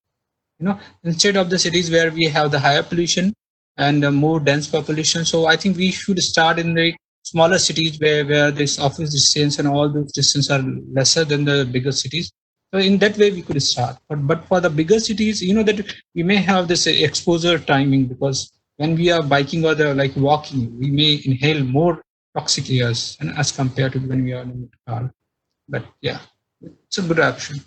C: Instead of the cities where we have the higher pollution and more dense population. So I think we should start in the smaller cities where this office distance and all those distances are lesser than the bigger cities. So in that way we could start. But for the bigger cities, that we may have this exposure timing, because when we are biking or walking, we may inhale more toxic airs and as compared to when we are in the car. But yeah, it's a good option.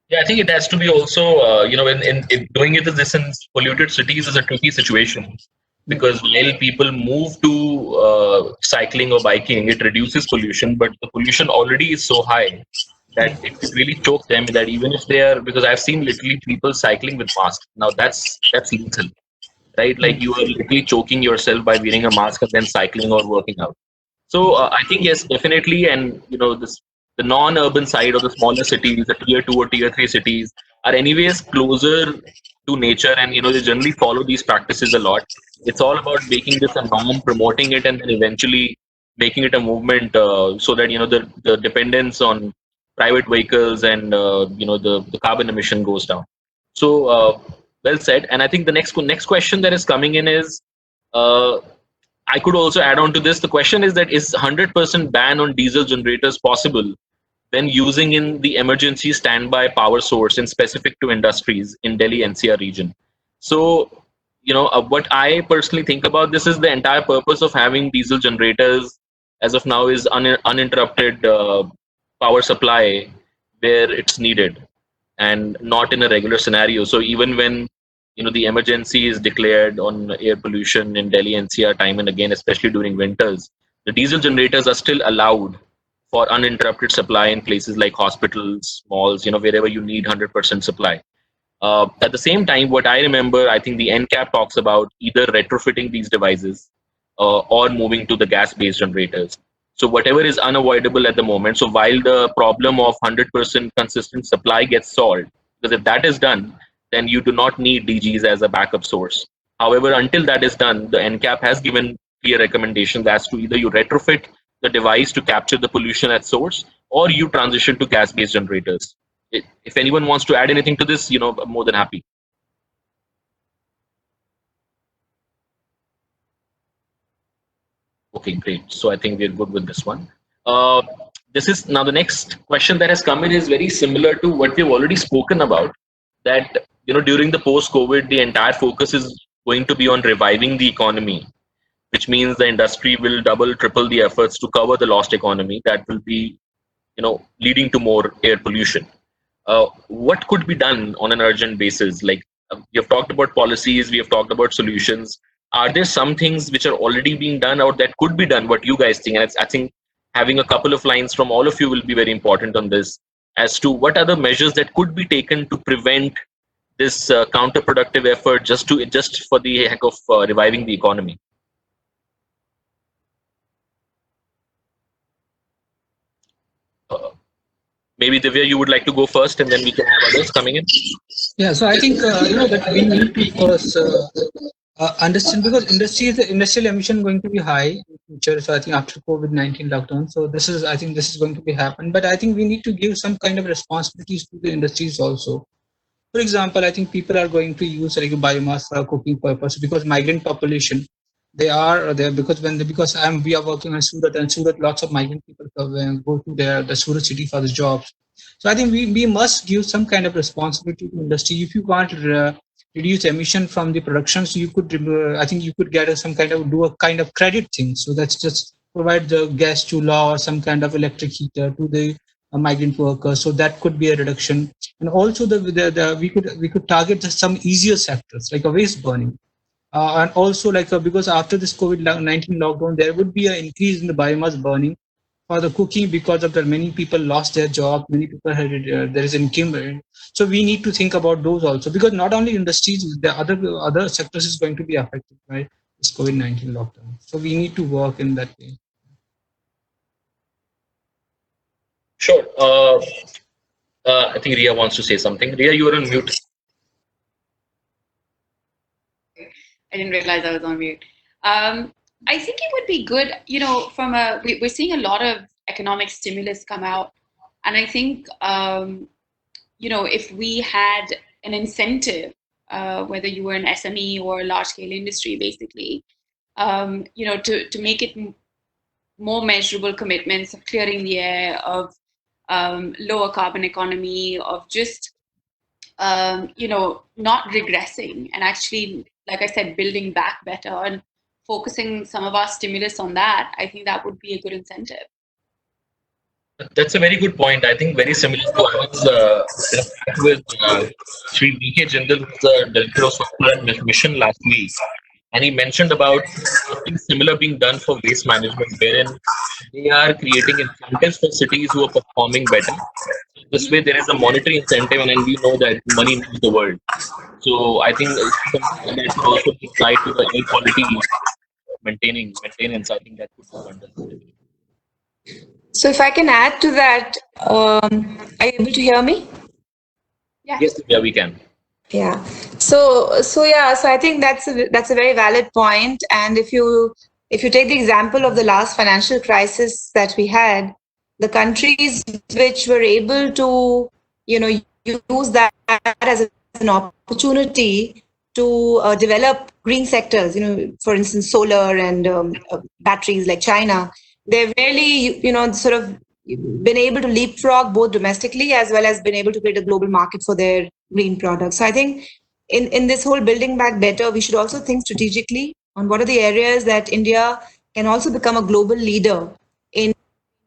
B: Yeah, I think it has to be also, in doing it in this in polluted cities is a tricky situation, because while people move to cycling or biking, it reduces pollution, but the pollution already is so high that it really chokes them, that even if they are, because I've seen literally people cycling with masks. Now that's lethal, right? Like you are literally choking yourself by wearing a mask and then cycling or working out. So I think yes, definitely, and the non-urban side of the smaller cities, the tier 2 or tier 3 cities, are anyways closer to nature, and they generally follow these practices a lot. It's all about making this a norm, promoting it, and then eventually making it a movement, so that the dependence on private vehicles and the carbon emission goes down. So well said. And I think the next question that is coming in is. I could also add on to this. The question is that is 100% ban on diesel generators possible when using in the emergency standby power source and specific to industries in Delhi NCR region? So, what I personally think about this is the entire purpose of having diesel generators as of now is uninterrupted power supply where it's needed and not in a regular scenario. So even when the emergency is declared on air pollution in Delhi NCR time and again, especially during winters, the diesel generators are still allowed for uninterrupted supply in places like hospitals, malls, wherever you need 100% supply. At the same time, what I remember, I think the NCAP talks about either retrofitting these devices or moving to the gas-based generators. So whatever is unavoidable at the moment. So while the problem of 100% consistent supply gets solved, because if that is done, then you do not need DGs as a backup source. However, until that is done, the NCAP has given clear recommendations as to either you retrofit the device to capture the pollution at source, or you transition to gas-based generators. If anyone wants to add anything to this, I'm more than happy. Okay, great. So I think we're good with this one. This is now the next question that has come in is very similar to what we've already spoken about. That during the post-COVID, the entire focus is going to be on reviving the economy, which means the industry will double, triple the efforts to cover the lost economy. That will be, leading to more air pollution. What could be done on an urgent basis? Like we have talked about policies, we have talked about solutions. Are there some things which are already being done or that could be done? What you guys think? And I think having a couple of lines from all of you will be very important on this as to what are the measures that could be taken to prevent this counterproductive effort just for the heck of reviving the economy. Maybe Divya, you would like to go first, and then we can have others coming in.
C: Yeah, so I think that we need to first understand, because industrial emission going to be high in future. So I think after COVID-19 lockdown, so I think this is going to be happen. But I think we need to give some kind of responsibilities to the industries also. For example, I think people are going to use like biomass for cooking purpose, because migrant population, they are there because we are working on Surat, and Surat lots of migrant people go to the Surat city for the jobs. So I think we must give some kind of responsibility to industry. If you can't reduce emission from the production, so you could I think you could get some kind of do a kind of credit thing. So that's just provide the gas chula or some kind of electric heater to the migrant workers. So that could be a reduction. And also we could target some easier sectors like a waste burning. And also because after this COVID-19 lockdown, there would be an increase in the biomass burning for the cooking, because of that many people lost their job, many people had there is income. So we need to think about those also, because not only industries, the other sectors is going to be affected by this COVID-19 lockdown. So we need to work in that way.
B: Sure. I think Rhea wants to say something. Rhea, you are on mute.
F: I didn't realize I was on mute. I think it would be good, we're seeing a lot of economic stimulus come out. And I think, if we had an incentive, whether you were an SME or a large scale industry, basically, to make it more measurable commitments of clearing the air, of lower carbon economy, of just, not regressing and actually, like I said, building back better and focusing some of our stimulus on that, I think that would be a good incentive.
B: That's a very good point. I think very similar to I was with Sri V.K. Jindal, who's the director of Sulfur mission last week, and he mentioned about something similar being done for waste management, wherein they are creating incentives for cities who are performing better. This way, there is a monetary incentive, and we know that money moves the world. So I think something that could also be applied to the air quality maintenance. I think that could be wonderful.
D: So if I can add to that, are you able to hear me?
F: Yeah.
B: Yes, yeah, we can.
D: Yeah. So I think that's a very valid point. And if you take the example of the last financial crisis that we had, the countries which were able to, use that as an opportunity to develop green sectors, for instance, solar and batteries like China, they've really, sort of been able to leapfrog both domestically as well as been able to create a global market for their green products. So I think in this whole building back better, we should also think strategically on what are the areas that India can also become a global leader in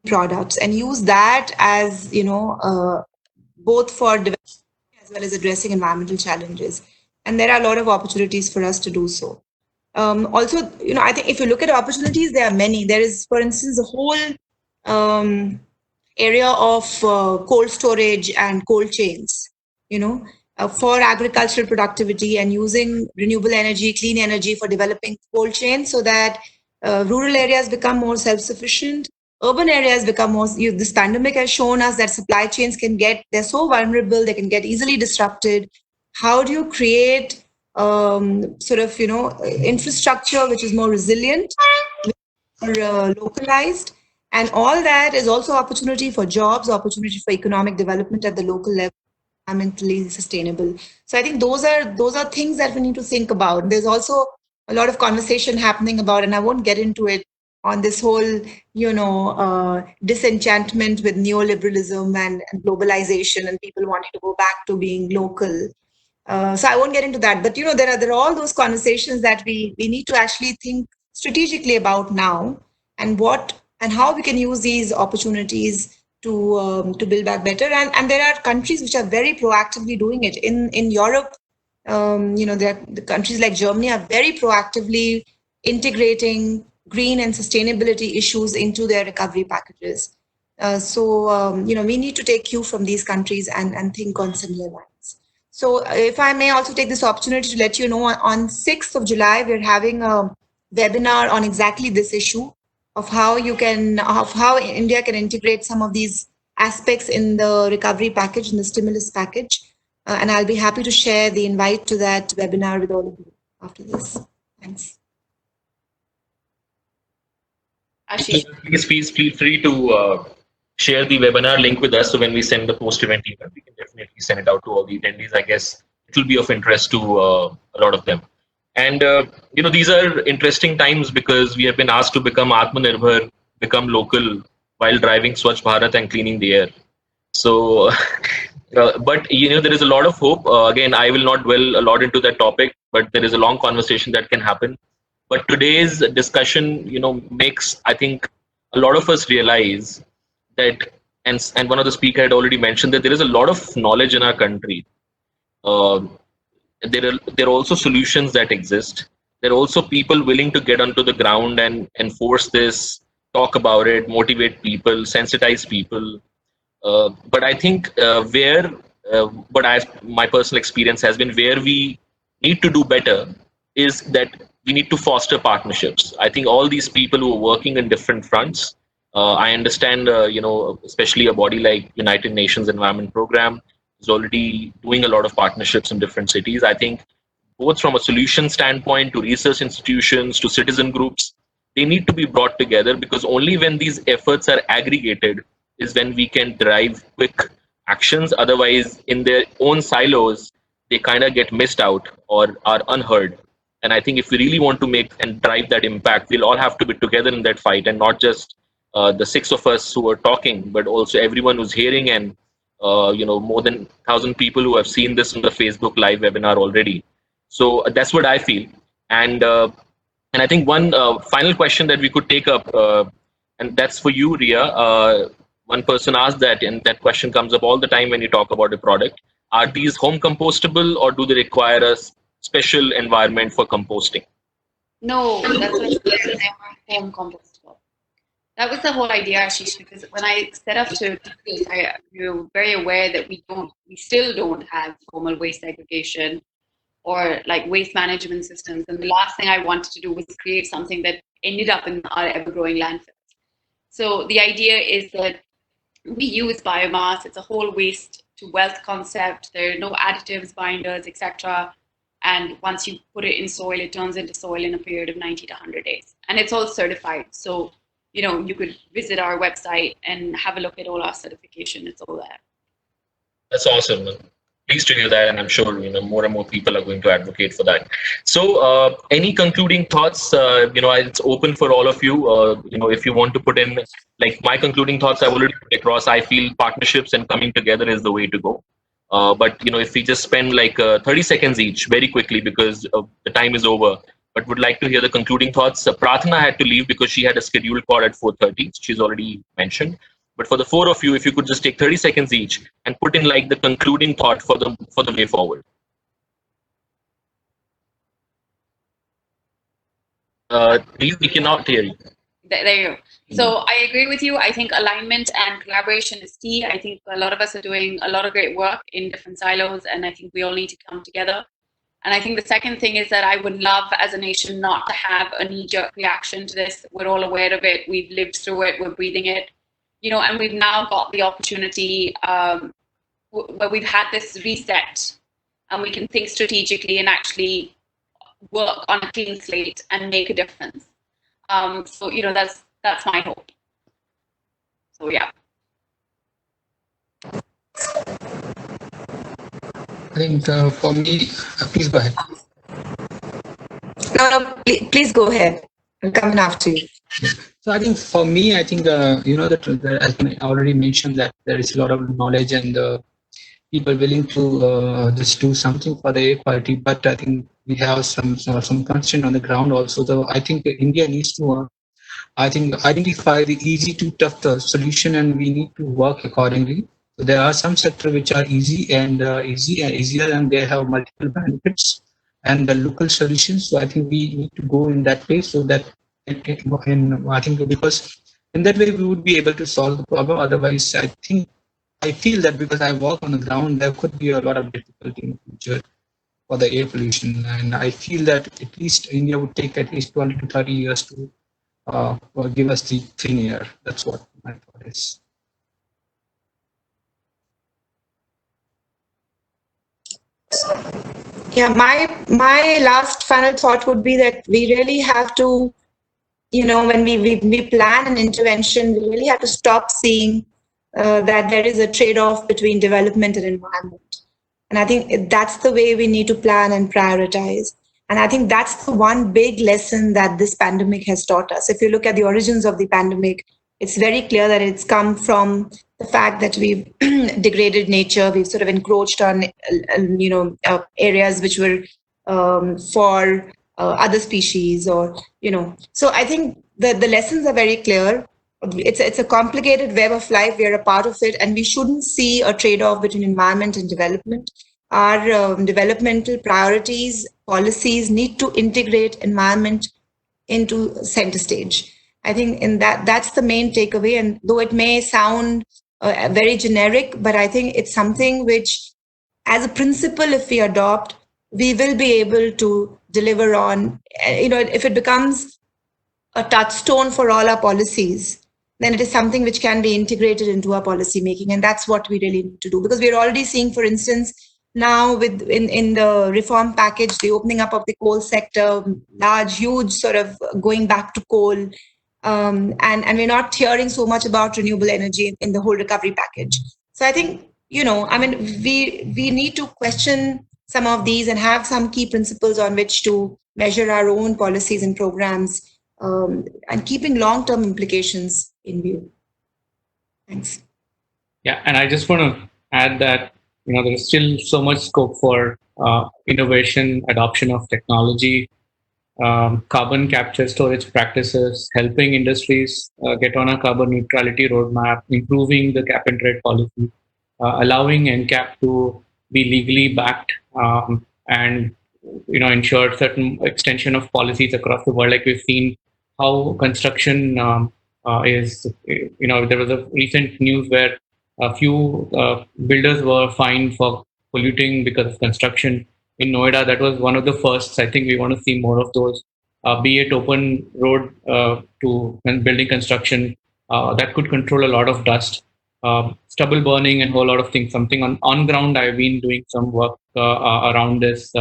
D: products and use that as, both for development as well as addressing environmental challenges. And there are a lot of opportunities for us to do so. Also, I think if you look at opportunities, there are many. There is, for instance, a whole area of cold storage and cold chains. for agricultural productivity and using renewable energy, clean energy for developing cold chains so that rural areas become more self-sufficient, urban areas become more, this pandemic has shown us that supply chains they're so vulnerable, they can get easily disrupted. How do you create infrastructure which is more resilient, more localized? And all that is also opportunity for jobs, opportunity for economic development at the local level, environmentally sustainable. So I think those are things that we need to think about. There's also a lot of conversation happening about, and I won't get into it, on this whole, disenchantment with neoliberalism and globalization and people wanting to go back to being local. So I won't get into that. But, there are all those conversations that we need to actually think strategically about now, and how we can use these opportunities to build back better. And there are countries which are very proactively doing it. In Europe, the countries like Germany are very proactively integrating green and sustainability issues into their recovery packages. We need to take cue from these countries and think on similar lines. So if I may also take this opportunity to let you know, on 6th of July, we're having a webinar on exactly this issue of how India can integrate some of these aspects in the recovery package, in the stimulus package. And I'll be happy to share the invite to that webinar with all of you after this. Thanks.
F: Ashish.
B: Please feel free to share the webinar link with us. So when we send the post-event email, we can definitely send it out to all the attendees. I guess it will be of interest to a lot of them. And, these are interesting times because we have been asked to become Atmanirbhar, become local while driving Swachh Bharat and cleaning the air. So, but, there is a lot of hope. Again, I will not dwell a lot into that topic, but there is a long conversation that can happen. But today's discussion, makes, I think, a lot of us realize that, and one of the speakers had already mentioned that there is a lot of knowledge in our country. There are also solutions that exist. There are also people willing to get onto the ground and enforce this, talk about it, motivate people, sensitize people. But I think my personal experience has been where we need to do better is that we need to foster partnerships. I think all these people who are working in different fronts, I understand, especially a body like United Nations Environment Program is already doing a lot of partnerships in different cities. I think both from a solution standpoint to research institutions to citizen groups, they need to be brought together, because only when these efforts are aggregated is when we can drive quick actions. Otherwise, in their own silos, they kind of get missed out or are unheard. And I think if we really want to make and drive that impact, we'll all have to be together in that fight, and not just the 6 of us who are talking, but also everyone who's hearing, and more than 1,000 people who have seen this on the Facebook Live webinar already. So that's what I feel. And I think one final question that we could take up, and that's for you, Rhea. One person asked that, and that question comes up all the time when you talk about a product. Are these home compostable, or do they require a special environment for composting?
F: No, that's what home compostable. That was the whole idea, Ashish, because when I set up to create, you're very aware that we still don't have formal waste segregation or like waste management systems. And the last thing I wanted to do was create something that ended up in our ever-growing landfills. So the idea is that we use biomass. It's a whole waste to wealth concept. There are no additives, binders, etc. And once you put it in soil, it turns into soil in a period of 90 to 100 days. And it's all certified. So, you could visit our website and have a look at all our certification. It's all there.
B: That's awesome. Pleased to hear that, and I'm sure more and more people are going to advocate for that. So, any concluding thoughts? It's open for all of you. If you want to put in, like my concluding thoughts, I've already put across. I feel partnerships and coming together is the way to go. But if we just spend like 30 seconds each, very quickly, because the time is over. But would like to hear the concluding thoughts. Prarthana had to leave because she had a scheduled call at 4:30. She's already mentioned. But for the 4 of you, if you could just take 30 seconds each and put in like the concluding thought for the way forward. We cannot hear you.
F: There you go. So I agree with you. I think alignment and collaboration is key. I think a lot of us are doing a lot of great work in different silos, and I think we all need to come together. And I think the second thing is that I would love as a nation not to have a knee-jerk reaction to this. We're all aware of it. We've lived through it. We're breathing it. And we've now got the opportunity where we've had this reset, and we can think strategically and actually work on a clean slate and make a difference. So that's my hope. So yeah.
C: I think for me, please go ahead.
D: No, please go ahead. I'm coming after you.
C: So I think for me, I think that as I already mentioned, that there is a lot of knowledge and people willing to just do something for the air quality. But I think we have some constraint on the ground also. So I think India needs to identify the easy to tough solution, and we need to work accordingly. So there are some sectors which are easier, and they have multiple benefits and the local solutions. So I think we need to go in that way, so that I think because in that way we would be able to solve the problem. Otherwise, I feel that because I work on the ground, there could be a lot of difficulty in the future for the air pollution, and I feel that at least India would take at least 20 to 30 years to give us the clean air. That's what my thought is.
D: Yeah, my last final thought would be that we really have to, when we plan an intervention, we really have to stop seeing that there is a trade-off between development and environment. And I think that's the way we need to plan and prioritize. And I think that's the one big lesson that this pandemic has taught us. If you look at the origins of the pandemic, it's very clear that it's come from the fact that we've degraded nature. We've sort of encroached on, areas which were for other species, So I think the lessons are very clear. It's a complicated web of life. We are a part of it, and we shouldn't see a trade-off between environment and development. Our developmental priorities, policies need to integrate environment into center stage. I think that's the main takeaway. And though it may sound very generic, but I think it's something which, as a principle, if we adopt, we will be able to deliver on. If it becomes a touchstone for all our policies, then it is something which can be integrated into our policy making. And that's what we really need to do. Because we're already seeing, for instance, now in the reform package, the opening up of the coal sector, large, huge sort of going back to coal. And we're not hearing so much about renewable energy in the whole recovery package. So I think, we need to question some of these and have some key principles on which to measure our own policies and programs, and keeping long-term implications in view. Thanks.
G: Yeah, and I just want to add that there's still so much scope for innovation, adoption of technology, carbon capture storage practices, helping industries get on a carbon neutrality roadmap, improving the cap and trade policy, allowing NCAP to be legally backed, and ensure certain extension of policies across the world. Like we've seen how construction is, there was a recent news where a few builders were fined for polluting because of construction in Noida. That was one of the firsts. I think we want to see more of those, be it open road to building construction that could control a lot of dust, stubble burning, and a whole lot of things. Something on ground. I've been doing some work around this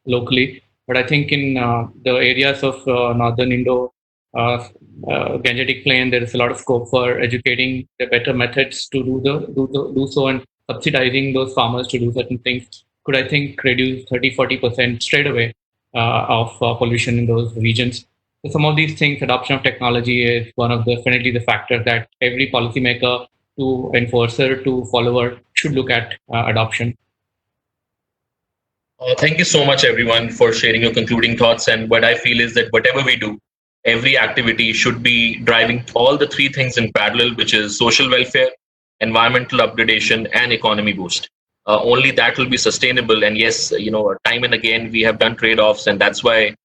G: locally, but I think in the areas of northern Indo, Gangetic Plain, there is a lot of scope for educating the better methods to do so, and subsidizing those farmers to do certain things could, I think, reduce 30-40% straight away of pollution in those regions. So some of these things, adoption of technology is one of definitely the factors that every policymaker, to enforcer, to follower, should look at adoption.
B: Thank you so much, everyone, for sharing your concluding thoughts. And what I feel is that whatever we do, every activity should be driving all the three things in parallel, which is social welfare, environmental upgradation, and economy boost. Only that will be sustainable. And yes, time and again, we have done trade-offs, and that's why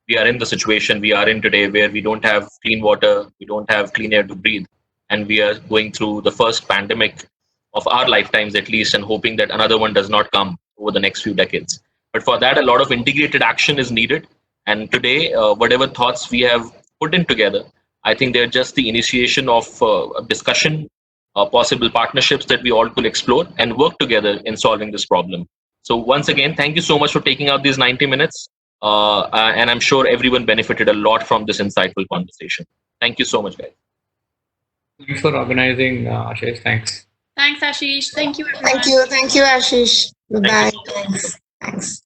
B: we are in the situation we are in today, where we don't have clean water, we don't have clean air to breathe, and we are going through the first pandemic of our lifetimes at least, and hoping that another one does not come over the next few decades. But for that, a lot of integrated action is needed. And today, whatever thoughts we have put in together, I think they're just the initiation of a discussion, possible partnerships that we all could explore and work together in solving this problem. So once again, thank you so much for taking out these 90 minutes. And I'm sure everyone benefited a lot from this insightful conversation. Thank you so much, guys.
G: Thanks for organizing, Ashish. Thanks.
F: Thanks, Ashish. Thank you, everyone.
H: Thank you, Ashish.
B: Thank
H: Bye.
B: you.
H: Thanks.